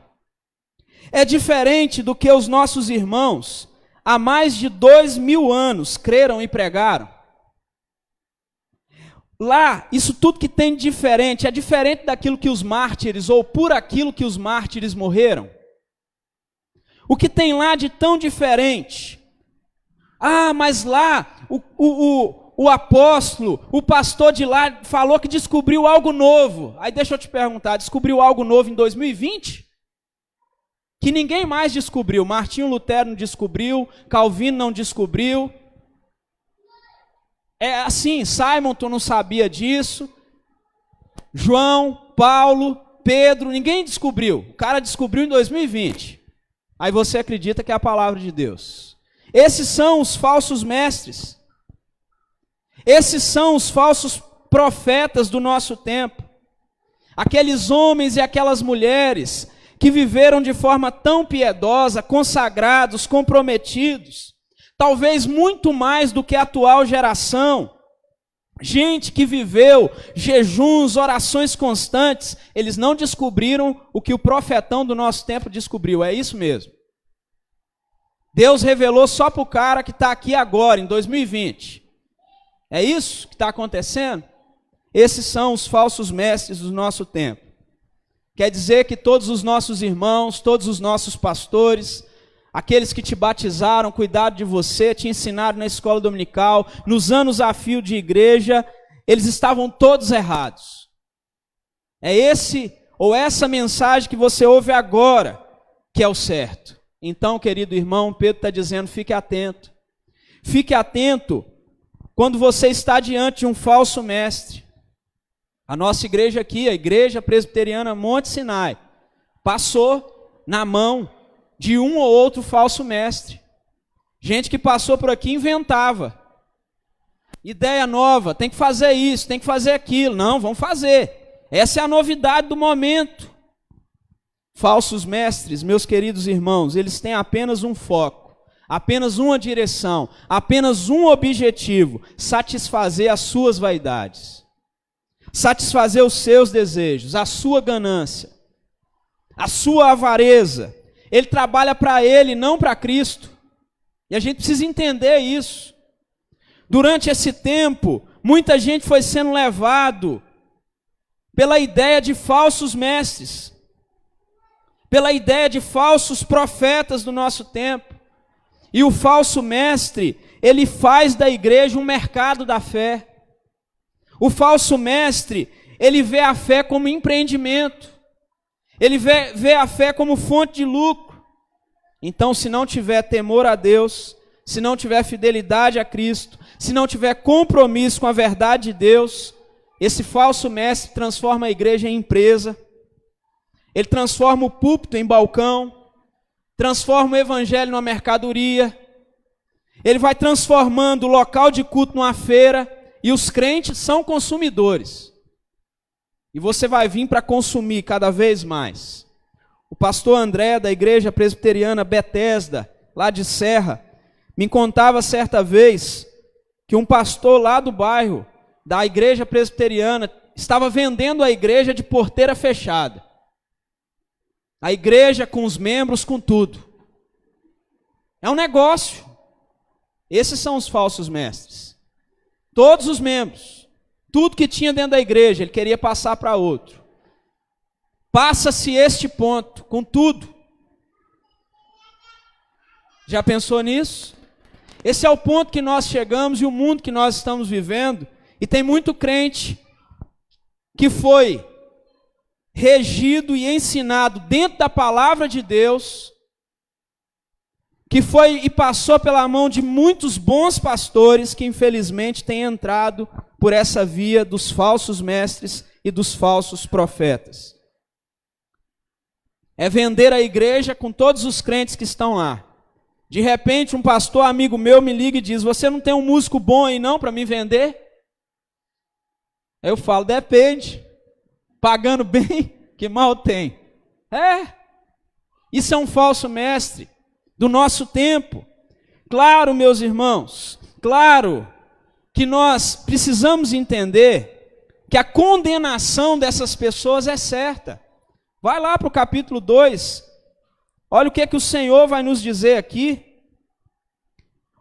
É diferente do que os nossos irmãos, há mais de 2000 anos, creram e pregaram? Lá, isso tudo que tem de diferente, é diferente daquilo que os mártires, ou por aquilo que os mártires morreram? O que tem lá de tão diferente? Mas lá, o apóstolo, o pastor de lá falou que descobriu algo novo. Aí deixa eu te perguntar, descobriu algo novo em 2020? Que ninguém mais descobriu. Martinho Lutero não descobriu, Calvino não descobriu. É assim, Simonton não sabia disso. João, Paulo, Pedro, ninguém descobriu. O cara descobriu em 2020. Aí você acredita que é a palavra de Deus. Esses são os falsos mestres. Esses são os falsos profetas do nosso tempo. Aqueles homens e aquelas mulheres que viveram de forma tão piedosa, consagrados, comprometidos, talvez muito mais do que a atual geração. Gente que viveu jejuns, orações constantes, eles não descobriram o que o profetão do nosso tempo descobriu, é isso mesmo. Deus revelou só para o cara que está aqui agora, em 2020. É isso que está acontecendo? Esses são os falsos mestres do nosso tempo. Quer dizer que todos os nossos irmãos, todos os nossos pastores, aqueles que te batizaram, cuidaram de você, te ensinaram na escola dominical, nos anos a fio de igreja, eles estavam todos errados. É esse ou essa mensagem que você ouve agora que é o certo. Então, querido irmão, Pedro está dizendo, fique atento. Fique atento quando você está diante de um falso mestre. A nossa igreja aqui, a Igreja Presbiteriana Monte Sinai, passou na mão de um ou outro falso mestre. Gente que passou por aqui inventava. Ideia nova, tem que fazer isso, tem que fazer aquilo. Não, vamos fazer. Essa é a novidade do momento. Falsos mestres, meus queridos irmãos, eles têm apenas um foco, apenas uma direção, apenas um objetivo: satisfazer as suas vaidades, satisfazer os seus desejos, a sua ganância, a sua avareza. Ele trabalha para ele, não para Cristo. E a gente precisa entender isso. Durante esse tempo, muita gente foi sendo levado pela ideia de falsos mestres, pela ideia de falsos profetas do nosso tempo. E o falso mestre, ele faz da igreja um mercado da fé. O falso mestre, ele vê a fé como empreendimento. Ele vê a fé como fonte de lucro. Então, se não tiver temor a Deus, se não tiver fidelidade a Cristo, se não tiver compromisso com a verdade de Deus, esse falso mestre transforma a igreja em empresa. Ele transforma o púlpito em balcão, transforma o evangelho numa mercadoria. Ele vai transformando o local de culto numa feira, e os crentes são consumidores. E você vai vir para consumir cada vez mais. O pastor André, da Igreja Presbiteriana Betesda, lá de Serra, me contava certa vez que um pastor lá do bairro, da Igreja Presbiteriana, estava vendendo a igreja de porteira fechada. A igreja com os membros, com tudo. É um negócio. Esses são os falsos mestres. Todos os membros, tudo que tinha dentro da igreja, ele queria passar para outro. Passa-se este ponto, com tudo. Já pensou nisso? Esse é o ponto que nós chegamos e o mundo que nós estamos vivendo. E tem muito crente que foi regido e ensinado dentro da palavra de Deus, que foi e passou pela mão de muitos bons pastores que infelizmente têm entrado por essa via dos falsos mestres e dos falsos profetas. É vender a igreja com todos os crentes que estão lá. De repente, um pastor amigo meu me liga e diz: você não tem um músico bom aí não para me vender? Eu falo: depende. Pagando bem, que mal tem. Isso é um falso mestre do nosso tempo. Claro, meus irmãos, claro que nós precisamos entender que a condenação dessas pessoas é certa. Vai lá para o capítulo 2, olha o que é que o Senhor vai nos dizer aqui.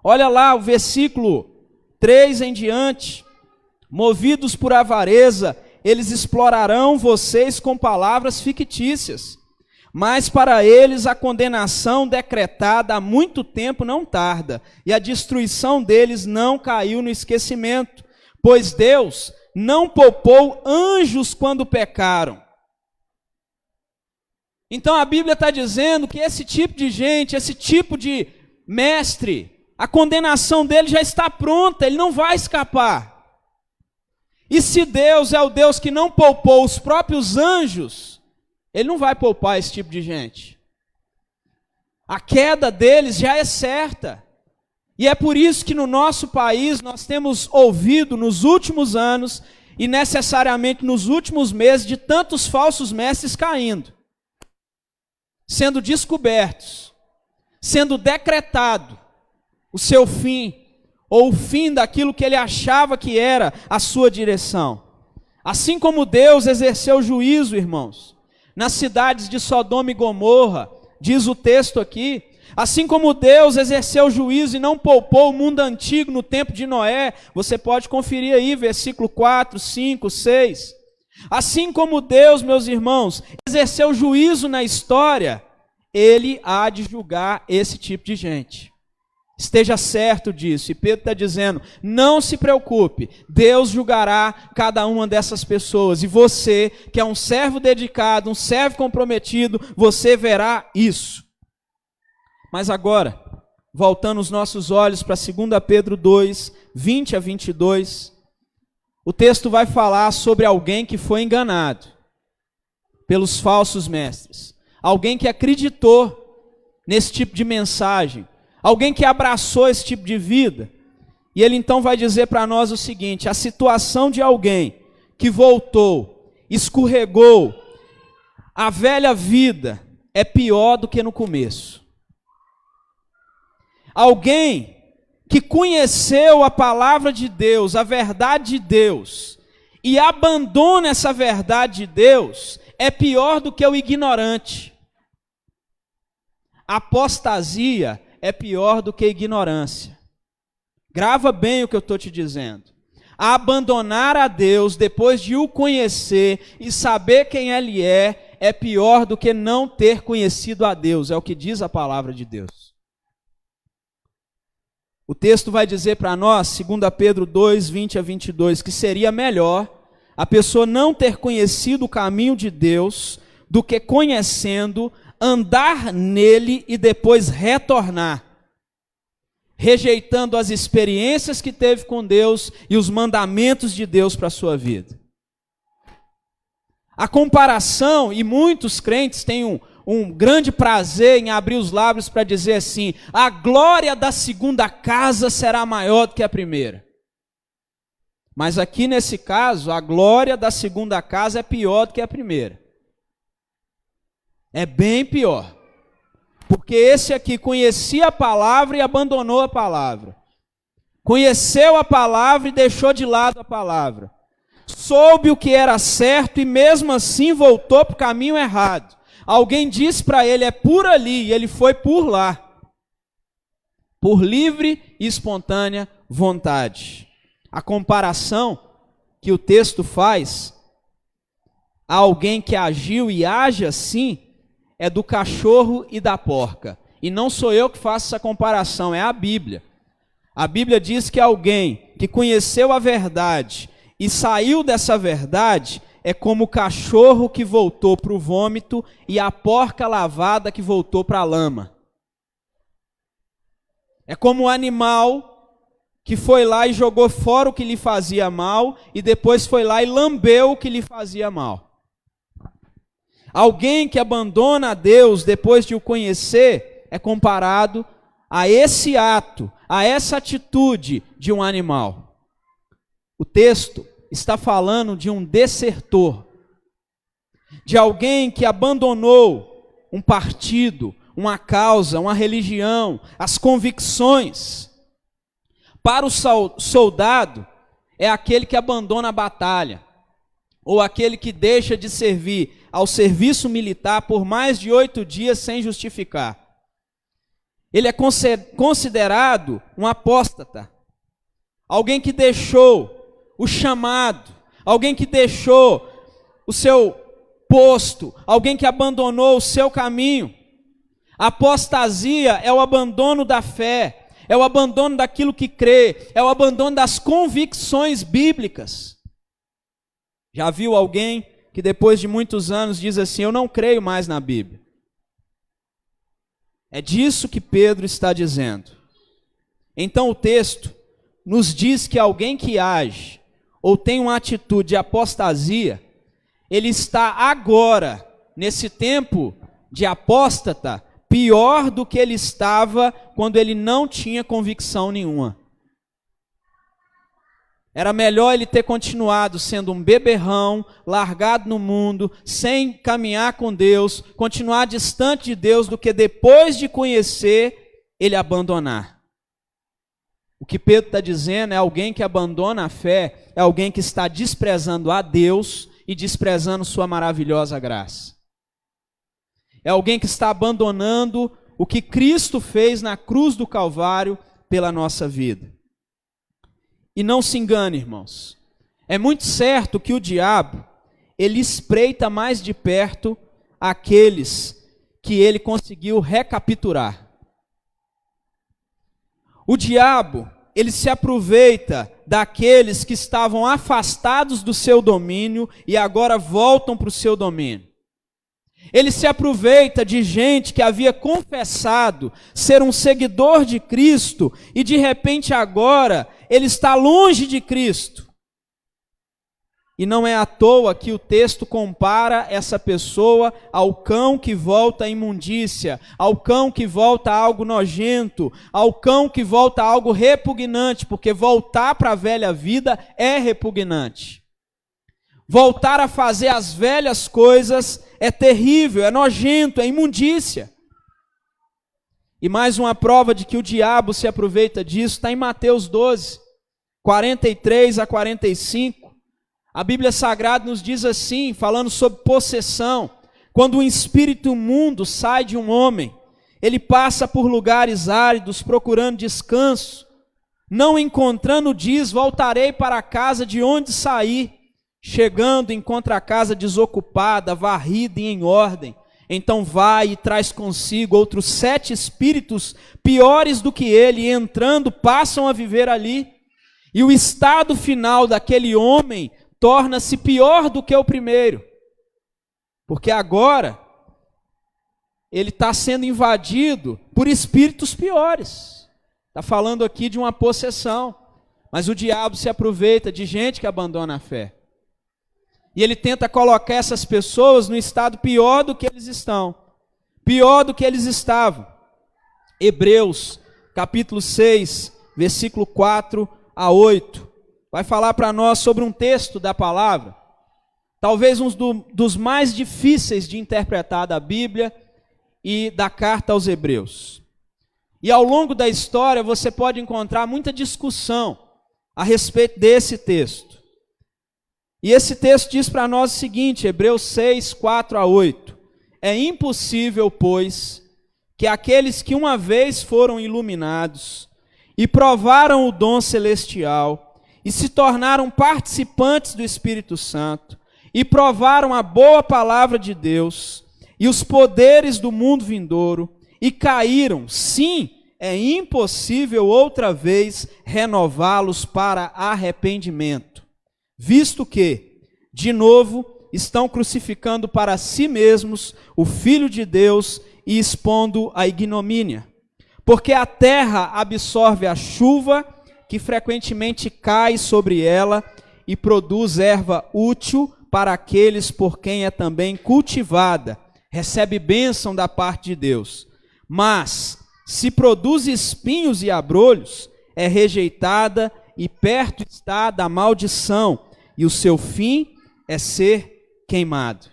Olha lá o versículo 3 em diante. Movidos por avareza, eles explorarão vocês com palavras fictícias. Mas para eles a condenação decretada há muito tempo não tarda, e a destruição deles não caiu no esquecimento, pois Deus não poupou anjos quando pecaram. Então a Bíblia está dizendo que esse tipo de gente, esse tipo de mestre, a condenação dele já está pronta, ele não vai escapar. E se Deus é o Deus que não poupou os próprios anjos, Ele não vai poupar esse tipo de gente. A queda deles já é certa. E é por isso que no nosso país nós temos ouvido nos últimos anos e necessariamente nos últimos meses de tantos falsos mestres caindo, sendo descobertos, sendo decretado o seu fim, ou o fim daquilo que ele achava que era a sua direção. Assim como Deus exerceu juízo, irmãos, nas cidades de Sodoma e Gomorra, diz o texto aqui, assim como Deus exerceu juízo e não poupou o mundo antigo no tempo de Noé, você pode conferir aí, versículo 4, 5, 6. Assim como Deus, meus irmãos, exerceu juízo na história, Ele há de julgar esse tipo de gente. Esteja certo disso. E Pedro está dizendo, não se preocupe, Deus julgará cada uma dessas pessoas. E você, que é um servo dedicado, um servo comprometido, você verá isso. Mas agora, voltando os nossos olhos para 2 Pedro 2, 20 a 22, o texto vai falar sobre alguém que foi enganado pelos falsos mestres. Alguém que acreditou nesse tipo de mensagem. Alguém que abraçou esse tipo de vida. E ele então vai dizer para nós o seguinte: a situação de alguém que voltou, escorregou, a velha vida é pior do que no começo. Alguém que conheceu a palavra de Deus, a verdade de Deus, e abandona essa verdade de Deus, é pior do que o ignorante. A apostasia é pior do que ignorância. Grava bem o que eu estou te dizendo. Abandonar a Deus depois de o conhecer e saber quem Ele é pior do que não ter conhecido a Deus. É o que diz a palavra de Deus. O texto vai dizer para nós, 2 Pedro 2, 20 a 22, que seria melhor a pessoa não ter conhecido o caminho de Deus do que conhecendo, andar nele e depois retornar, rejeitando as experiências que teve com Deus e os mandamentos de Deus para a sua vida. A comparação, e muitos crentes têm um grande prazer em abrir os lábios para dizer assim: a glória da segunda casa será maior do que a primeira. Mas aqui nesse caso, a glória da segunda casa é pior do que a primeira. É bem pior, porque esse aqui conhecia a palavra e abandonou a palavra, conheceu a palavra e deixou de lado a palavra, soube o que era certo e mesmo assim voltou para o caminho errado. Alguém disse para ele, é por ali, e ele foi por lá, por livre e espontânea vontade. A comparação que o texto faz a alguém que agiu e age assim, é do cachorro e da porca. E não sou eu que faço essa comparação, é a Bíblia. A Bíblia diz que alguém que conheceu a verdade e saiu dessa verdade é como o cachorro que voltou para o vômito e a porca lavada que voltou para a lama. É como um animal que foi lá e jogou fora o que lhe fazia mal e depois foi lá e lambeu o que lhe fazia mal. Alguém que abandona a Deus depois de o conhecer é comparado a esse ato, a essa atitude de um animal. O texto está falando de um desertor, de alguém que abandonou um partido, uma causa, uma religião, as convicções. Para o soldado, é aquele que abandona a batalha, ou aquele que deixa de servir ao serviço militar por mais de 8 dias sem justificar. Ele é considerado um apóstata, alguém que deixou o chamado, alguém que deixou o seu posto, alguém que abandonou o seu caminho. A apostasia é o abandono da fé, é o abandono daquilo que crê, é o abandono das convicções bíblicas. Já viu alguém que depois de muitos anos diz assim: eu não creio mais na Bíblia? É disso que Pedro está dizendo. Então o texto nos diz que alguém que age ou tem uma atitude de apostasia, ele está agora, nesse tempo de apóstata, pior do que ele estava quando ele não tinha convicção nenhuma. Era melhor ele ter continuado sendo um beberrão, largado no mundo, sem caminhar com Deus, continuar distante de Deus, do que depois de conhecer, ele abandonar. O que Pedro está dizendo é alguém que abandona a fé, é alguém que está desprezando a Deus e desprezando sua maravilhosa graça. É alguém que está abandonando o que Cristo fez na cruz do Calvário pela nossa vida. E não se engane, irmãos, é muito certo que o diabo, ele espreita mais de perto aqueles que ele conseguiu recapturar. O diabo, ele se aproveita daqueles que estavam afastados do seu domínio e agora voltam para o seu domínio. Ele se aproveita de gente que havia confessado ser um seguidor de Cristo e de repente agora ele está longe de Cristo. E não é à toa que o texto compara essa pessoa ao cão que volta à imundícia, ao cão que volta a algo nojento, ao cão que volta a algo repugnante, porque voltar para a velha vida é repugnante. Voltar a fazer as velhas coisas é terrível, é nojento, é imundícia. E mais uma prova de que o diabo se aproveita disso está em Mateus 12, 43 a 45. A Bíblia Sagrada nos diz assim, falando sobre possessão: quando um espírito imundo sai de um homem, ele passa por lugares áridos procurando descanso. Não encontrando, diz: voltarei para a casa de onde saí. Chegando, encontra a casa desocupada, varrida e em ordem. Então vai e traz consigo outros 7 espíritos piores do que ele, e entrando passam a viver ali. E o estado final daquele homem torna-se pior do que o primeiro, porque agora ele está sendo invadido por espíritos piores. Está falando aqui de uma possessão, mas o diabo se aproveita de gente que abandona a fé. E ele tenta colocar essas pessoas no estado pior do que eles estão, pior do que eles estavam. Hebreus, capítulo 6, versículo 4 a 8, vai falar para nós sobre um texto da palavra, talvez um dos mais difíceis de interpretar da Bíblia e da carta aos Hebreus. E ao longo da história você pode encontrar muita discussão a respeito desse texto. E esse texto diz para nós o seguinte, Hebreus 6, 4 a 8. É impossível, pois, que aqueles que uma vez foram iluminados e provaram o dom celestial e se tornaram participantes do Espírito Santo e provaram a boa palavra de Deus e os poderes do mundo vindouro e caíram, sim, é impossível outra vez renová-los para arrependimento. Visto que, de novo, estão crucificando para si mesmos o Filho de Deus e expondo a ignomínia. porque a terra absorve a chuva que frequentemente cai sobre ela e produz erva útil para aqueles por quem é também cultivada, recebe bênção da parte de Deus. Mas, se produz espinhos e abrolhos, é rejeitada e perto está da maldição, e o seu fim é ser queimado.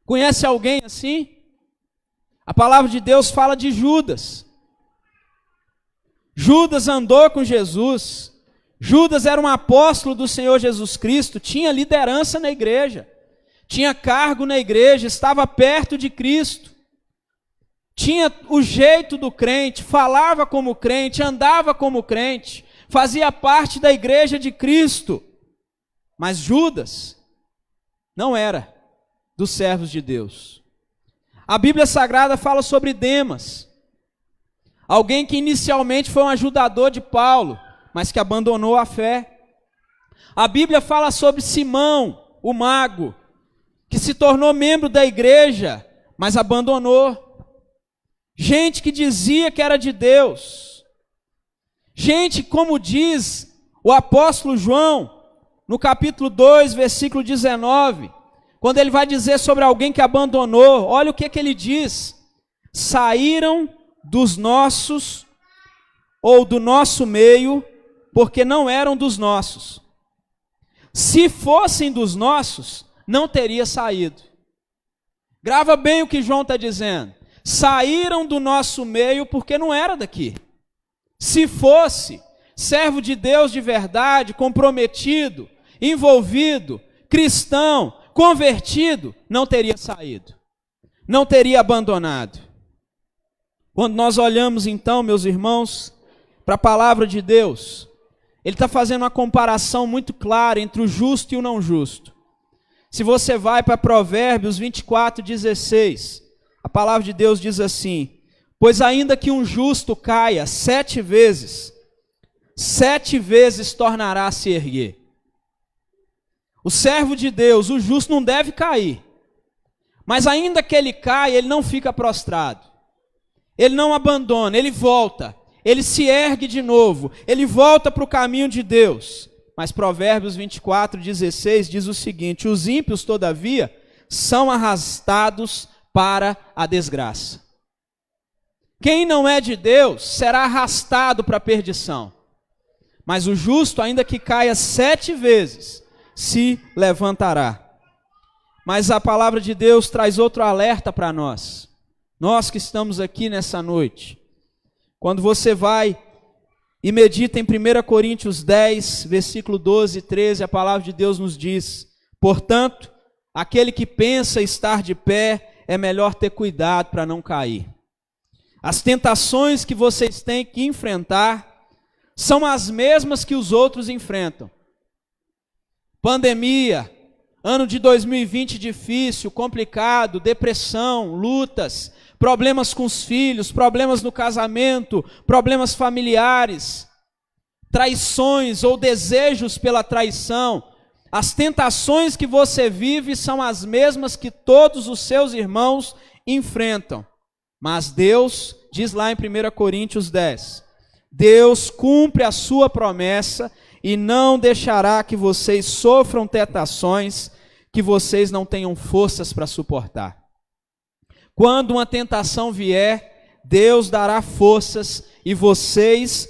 Conhece alguém assim? A palavra de Deus fala de Judas. Judas andou com Jesus. Judas era um apóstolo do Senhor Jesus Cristo, tinha liderança na igreja, tinha cargo na igreja, estava perto de Cristo, tinha o jeito do crente, falava como crente, andava como crente, fazia parte da igreja de Cristo. Mas Judas não era dos servos de Deus. A Bíblia Sagrada fala sobre Demas, alguém que inicialmente foi um ajudador de Paulo, mas que abandonou a fé. A Bíblia fala sobre Simão, o mago, que se tornou membro da igreja, mas abandonou. Gente que dizia que era de Deus. Gente, como diz o apóstolo João, no capítulo 2, versículo 19, quando ele vai dizer sobre alguém que abandonou, olha o que ele diz: saíram dos nossos, ou do nosso meio, porque não eram dos nossos. Se fossem dos nossos, não teria saído. Grava bem o que João está dizendo. Saíram do nosso meio porque não era daqui. Se fosse servo de Deus de verdade, comprometido, envolvido, cristão, convertido, não teria saído, não teria abandonado. Quando nós olhamos então, meus irmãos, para a palavra de Deus, ele está fazendo uma comparação muito clara entre o justo e o não justo. Se você vai para Provérbios 24:16, a palavra de Deus diz assim: pois ainda que um justo caia 7 vezes, 7 vezes tornará a se erguer. O servo de Deus, o justo, não deve cair, mas ainda que ele caia, ele não fica prostrado, ele não abandona, ele volta, ele se ergue de novo, ele volta para o caminho de Deus. Mas Provérbios 24:16 diz o seguinte: os ímpios, todavia, são arrastados para a desgraça. Quem não é de Deus será arrastado para a perdição, mas o justo, ainda que caia 7 vezes, se levantará. Mas a palavra de Deus traz outro alerta para nós que estamos aqui nessa noite. Quando você vai e medita em 1 Coríntios 10, versículo 12 e 13, a palavra de Deus nos diz: portanto, aquele que pensa estar de pé, é melhor ter cuidado para não cair. As tentações que vocês têm que enfrentar são as mesmas que os outros enfrentam. Pandemia, ano de 2020 difícil, complicado, depressão, lutas, problemas com os filhos, problemas no casamento, problemas familiares, traições ou desejos pela traição. As tentações que você vive são as mesmas que todos os seus irmãos enfrentam. Mas Deus, diz lá em 1 Coríntios 10, Deus cumpre a sua promessa e não deixará que vocês sofram tentações que vocês não tenham forças para suportar. Quando uma tentação vier, Deus dará forças e vocês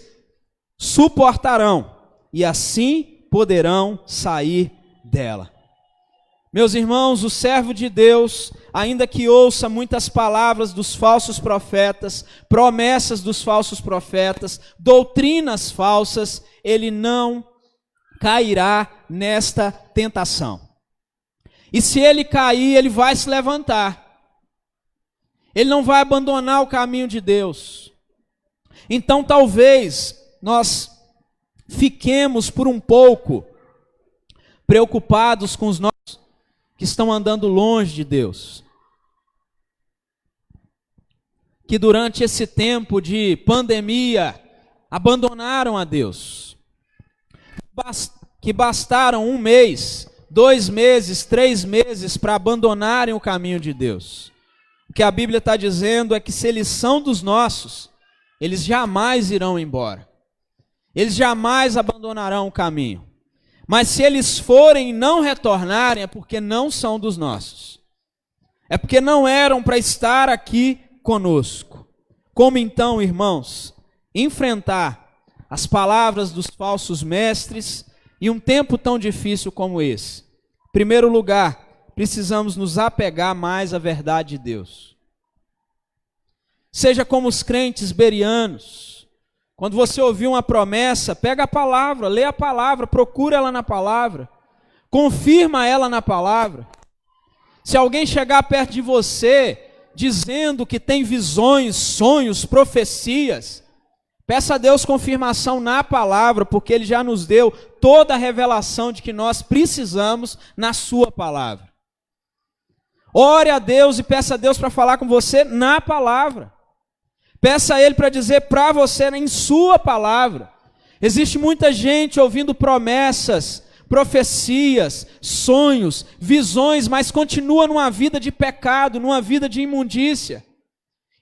suportarão, e assim poderão sair dela. Meus irmãos, o servo de Deus, ainda que ouça muitas palavras dos falsos profetas, promessas dos falsos profetas, doutrinas falsas, ele não cairá nesta tentação. E se ele cair, ele vai se levantar. Ele não vai abandonar o caminho de Deus. Então talvez nós fiquemos por um pouco preocupados com os nossos que estão andando longe de Deus. Que durante esse tempo de pandemia abandonaram a Deus. Que bastaram 1 mês, 2 meses, 3 meses para abandonarem o caminho de Deus. O que a Bíblia está dizendo é que se eles são dos nossos, eles jamais irão embora. Eles jamais abandonarão o caminho. Mas se eles forem e não retornarem, é porque não são dos nossos. É porque não eram para estar aqui conosco. Como então, irmãos, enfrentar as palavras dos falsos mestres e um tempo tão difícil como esse? Em primeiro lugar, precisamos nos apegar mais à verdade de Deus. Seja como os crentes bereanos. Quando você ouvir uma promessa, pega a palavra, lê a palavra, procura ela na palavra, confirma ela na palavra. Se alguém chegar perto de você dizendo que tem visões, sonhos, profecias, peça a Deus confirmação na palavra, porque Ele já nos deu toda a revelação de que nós precisamos na sua palavra. Ore a Deus e peça a Deus para falar com você na palavra. Peça a Ele para dizer para você em sua palavra. Existe muita gente ouvindo promessas, profecias, sonhos, visões, mas continua numa vida de pecado, numa vida de imundícia.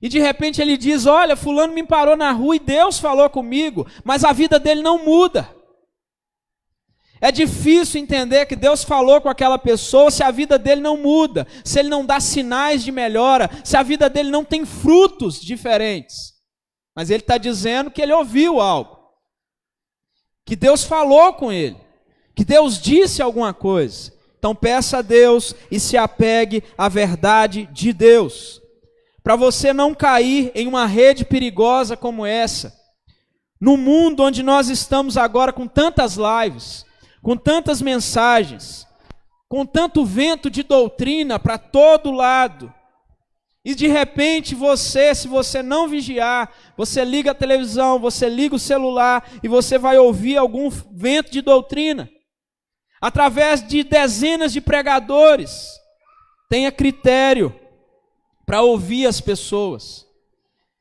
E de repente ele diz, olha, fulano me parou na rua e Deus falou comigo, mas a vida dele não muda. É difícil entender que Deus falou com aquela pessoa se a vida dele não muda, se ele não dá sinais de melhora, se a vida dele não tem frutos diferentes. Mas ele está dizendo que ele ouviu algo, que Deus falou com ele, que Deus disse alguma coisa. Então peça a Deus e se apegue à verdade de Deus, para você não cair em uma rede perigosa como essa, no mundo onde nós estamos agora com tantas lives, com tantas mensagens, com tanto vento de doutrina para todo lado, e de repente você, se você não vigiar, você liga a televisão, você liga o celular, e você vai ouvir algum vento de doutrina, através de dezenas de pregadores. Tenha critério para ouvir as pessoas,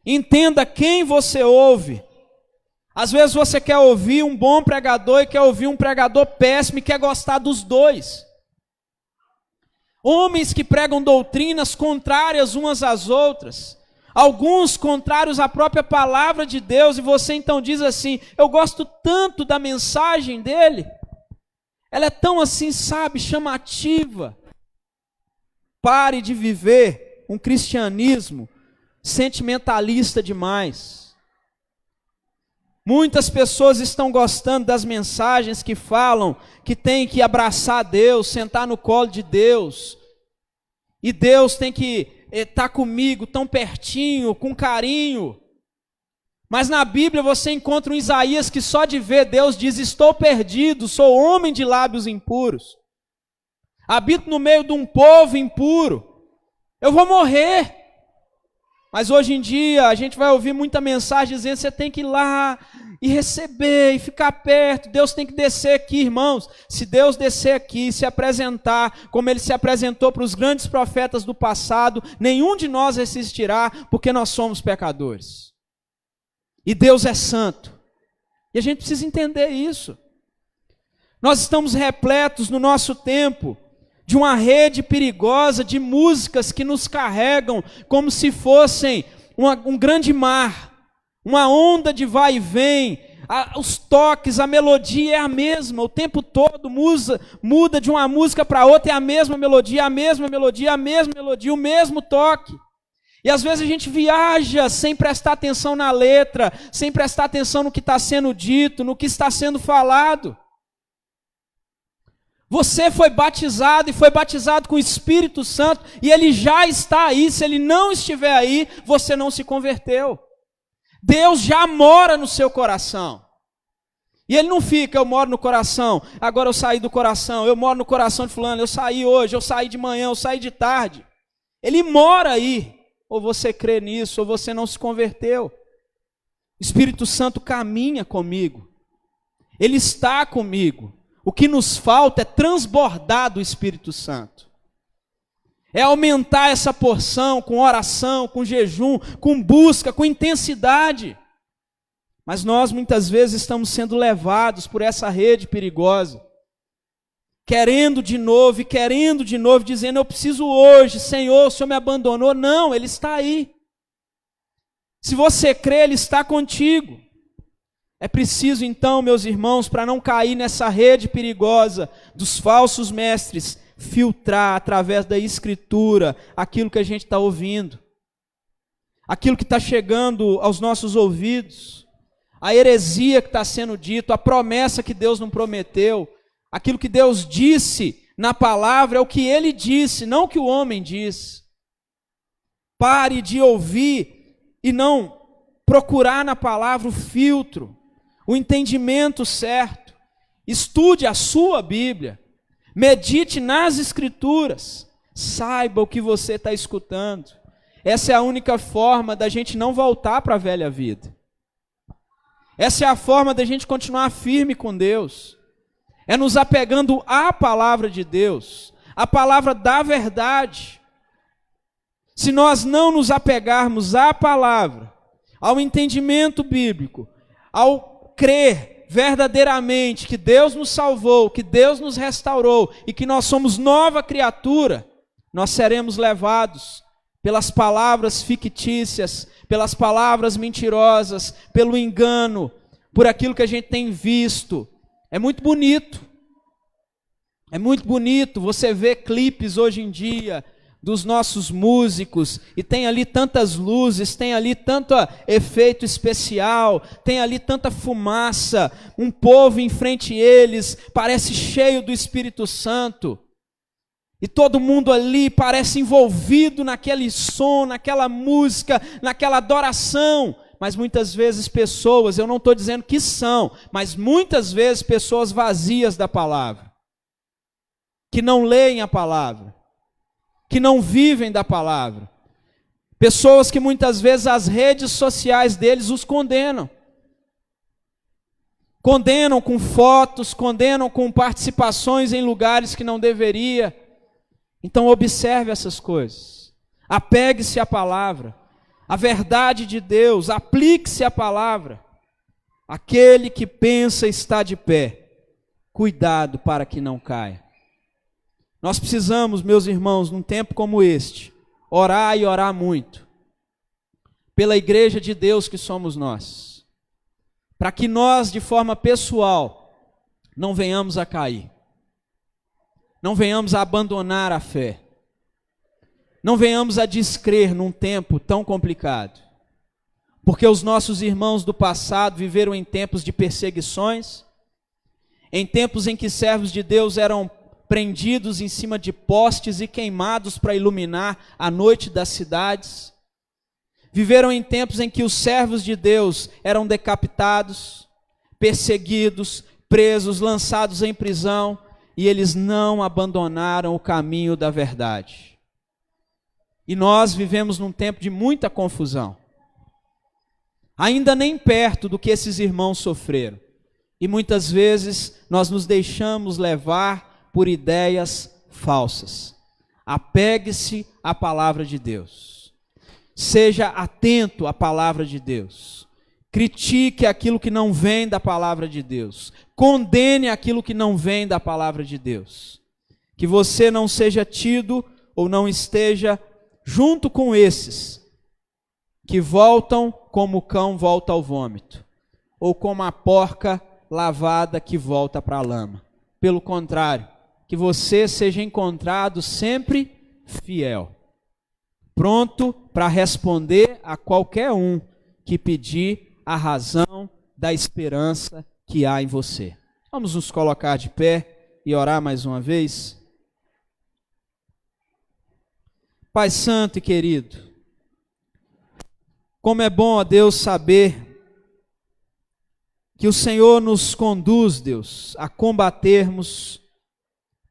entenda quem você ouve. Às vezes você quer ouvir um bom pregador e quer ouvir um pregador péssimo e quer gostar dos dois. Homens que pregam doutrinas contrárias umas às outras, alguns contrários à própria palavra de Deus, e você então diz assim, eu gosto tanto da mensagem dele, ela é tão assim, sabe, chamativa. Pare de viver um cristianismo sentimentalista demais. Muitas pessoas estão gostando das mensagens que falam que tem que abraçar Deus, sentar no colo de Deus, e Deus tem que estar comigo tão pertinho, com carinho. Mas na Bíblia você encontra um Isaías que só de ver Deus diz, estou perdido, sou homem de lábios impuros, habito no meio de um povo impuro, eu vou morrer. Mas hoje em dia a gente vai ouvir muita mensagem dizendo, você tem que ir lá e receber e ficar perto, Deus tem que descer aqui, irmãos. Se Deus descer aqui e se apresentar como Ele se apresentou para os grandes profetas do passado, nenhum de nós resistirá, porque nós somos pecadores. E Deus é santo. E a gente precisa entender isso. Nós estamos repletos no nosso tempo de uma rede perigosa de músicas que nos carregam como se fossem um grande mar, uma onda de vai e vem, os toques, a melodia é a mesma, o tempo todo muda de uma música para outra, é a mesma melodia, a mesma melodia, a mesma melodia, o mesmo toque. E às vezes a gente viaja sem prestar atenção na letra, sem prestar atenção no que está sendo dito, no que está sendo falado. Você foi batizado e foi batizado com o Espírito Santo e Ele já está aí. Se Ele não estiver aí, você não se converteu. Deus já mora no seu coração. E Ele não fica, eu moro no coração, agora eu saí do coração, eu moro no coração de fulano, eu saí hoje, eu saí de manhã, eu saí de tarde. Ele mora aí. Ou você crê nisso, ou você não se converteu. O Espírito Santo caminha comigo. Ele está comigo. O que nos falta é transbordar do Espírito Santo. É aumentar essa porção com oração, com jejum, com busca, com intensidade. Mas nós muitas vezes estamos sendo levados por essa rede perigosa. querendo de novo, dizendo, eu preciso hoje, Senhor, o Senhor me abandonou. Não, Ele está aí. Se você crê, Ele está contigo. É preciso então, meus irmãos, para não cair nessa rede perigosa dos falsos mestres, filtrar através da Escritura aquilo que a gente está ouvindo, aquilo que está chegando aos nossos ouvidos, a heresia que está sendo dito, a promessa que Deus não prometeu, aquilo que Deus disse na palavra é o que Ele disse, não o que o homem diz. Pare de ouvir e não procurar na palavra o filtro, o entendimento certo. Estude a sua Bíblia, medite nas Escrituras, saiba o que você está escutando. Essa é a única forma da gente não voltar para a velha vida. Essa é a forma da gente continuar firme com Deus. É nos apegando à palavra de Deus, à palavra da verdade. Se nós não nos apegarmos à palavra, ao entendimento bíblico, ao crer verdadeiramente que Deus nos salvou, que Deus nos restaurou e que nós somos nova criatura, nós seremos levados pelas palavras fictícias, pelas palavras mentirosas, pelo engano, por aquilo que a gente tem visto. É muito bonito você ver clipes hoje em dia dos nossos músicos, e tem ali tantas luzes, tem ali tanto efeito especial, tem ali tanta fumaça, um povo em frente a eles, parece cheio do Espírito Santo, e todo mundo ali parece envolvido naquele som, naquela música, naquela adoração, mas muitas vezes pessoas, eu não estou dizendo que são, mas muitas vezes pessoas vazias da palavra, que não leem a palavra, que não vivem da palavra, pessoas que muitas vezes as redes sociais deles os condenam com fotos, condenam com participações em lugares que não deveria. Então observe essas coisas, apegue-se à palavra, à verdade de Deus, aplique-se à palavra. Aquele que pensa está de pé, cuidado para que não caia. Nós precisamos, meus irmãos, num tempo como este, orar e orar muito, pela igreja de Deus que somos nós, para que nós, de forma pessoal, não venhamos a cair, não venhamos a abandonar a fé, não venhamos a descrer num tempo tão complicado, porque os nossos irmãos do passado viveram em tempos de perseguições, em tempos em que servos de Deus eram prendidos em cima de postes e queimados para iluminar a noite das cidades. Viveram em tempos em que os servos de Deus eram decapitados, perseguidos, presos, lançados em prisão, e eles não abandonaram o caminho da verdade. E nós vivemos num tempo de muita confusão, ainda nem perto do que esses irmãos sofreram, e muitas vezes nós nos deixamos levar por ideias falsas. Apegue-se à palavra de Deus. Seja atento à palavra de Deus. Critique aquilo que não vem da palavra de Deus. Condene aquilo que não vem da palavra de Deus. Que você não seja tido ou não esteja junto com esses que voltam como o cão volta ao vômito, ou como a porca lavada que volta para a lama. Pelo contrário, que você seja encontrado sempre fiel, pronto para responder a qualquer um que pedir a razão da esperança que há em você. Vamos nos colocar de pé e orar mais uma vez. Pai santo e querido, como é bom, ó Deus, saber que o Senhor nos conduz, Deus, a combatermos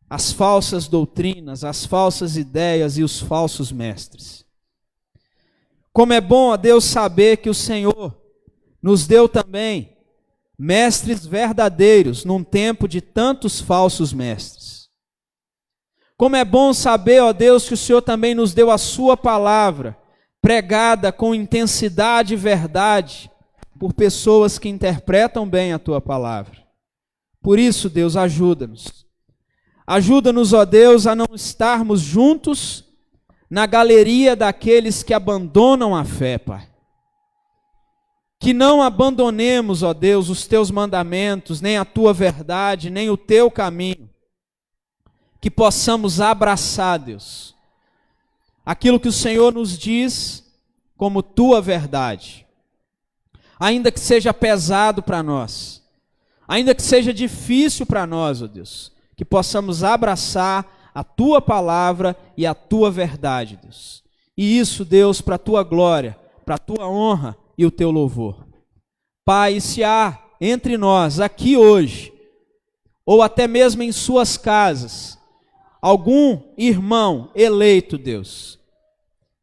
as falsas doutrinas, as falsas ideias e os falsos mestres. Como é bom, ó Deus, saber que o Senhor nos deu também mestres verdadeiros num tempo de tantos falsos mestres. Como é bom saber, ó Deus, que o Senhor também nos deu a sua palavra, pregada com intensidade e verdade, por pessoas que interpretam bem a tua palavra. Por isso, Deus, ajuda-nos Ajuda-nos, ó Deus, a não estarmos juntos na galeria daqueles que abandonam a fé, Pai. Que não abandonemos, ó Deus, os teus mandamentos, nem a tua verdade, nem o teu caminho. Que possamos abraçar, Deus, aquilo que o Senhor nos diz como tua verdade. Ainda que seja pesado para nós, ainda que seja difícil para nós, ó Deus, que possamos abraçar a tua palavra e a tua verdade, Deus. E isso, Deus, para a tua glória, para a tua honra e o teu louvor. Pai, se há entre nós aqui hoje, ou até mesmo em suas casas, algum irmão eleito, Deus,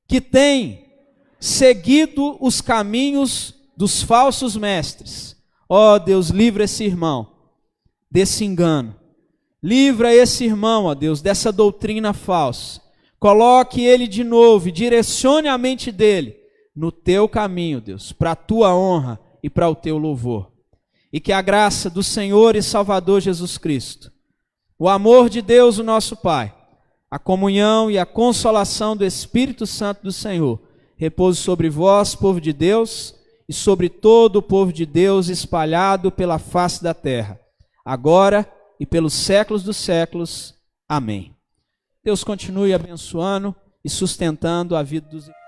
que tem seguido os caminhos dos falsos mestres, ó Deus, livra esse irmão desse engano. Livra esse irmão, ó Deus, dessa doutrina falsa. Coloque ele de novo e direcione a mente dele no teu caminho, Deus, para a tua honra e para o teu louvor. E que a graça do Senhor e Salvador Jesus Cristo, o amor de Deus, o nosso Pai, a comunhão e a consolação do Espírito Santo do Senhor, repouse sobre vós, povo de Deus, e sobre todo o povo de Deus espalhado pela face da terra, agora e pelos séculos dos séculos. Amém. Deus continue abençoando e sustentando a vida dos irmãos.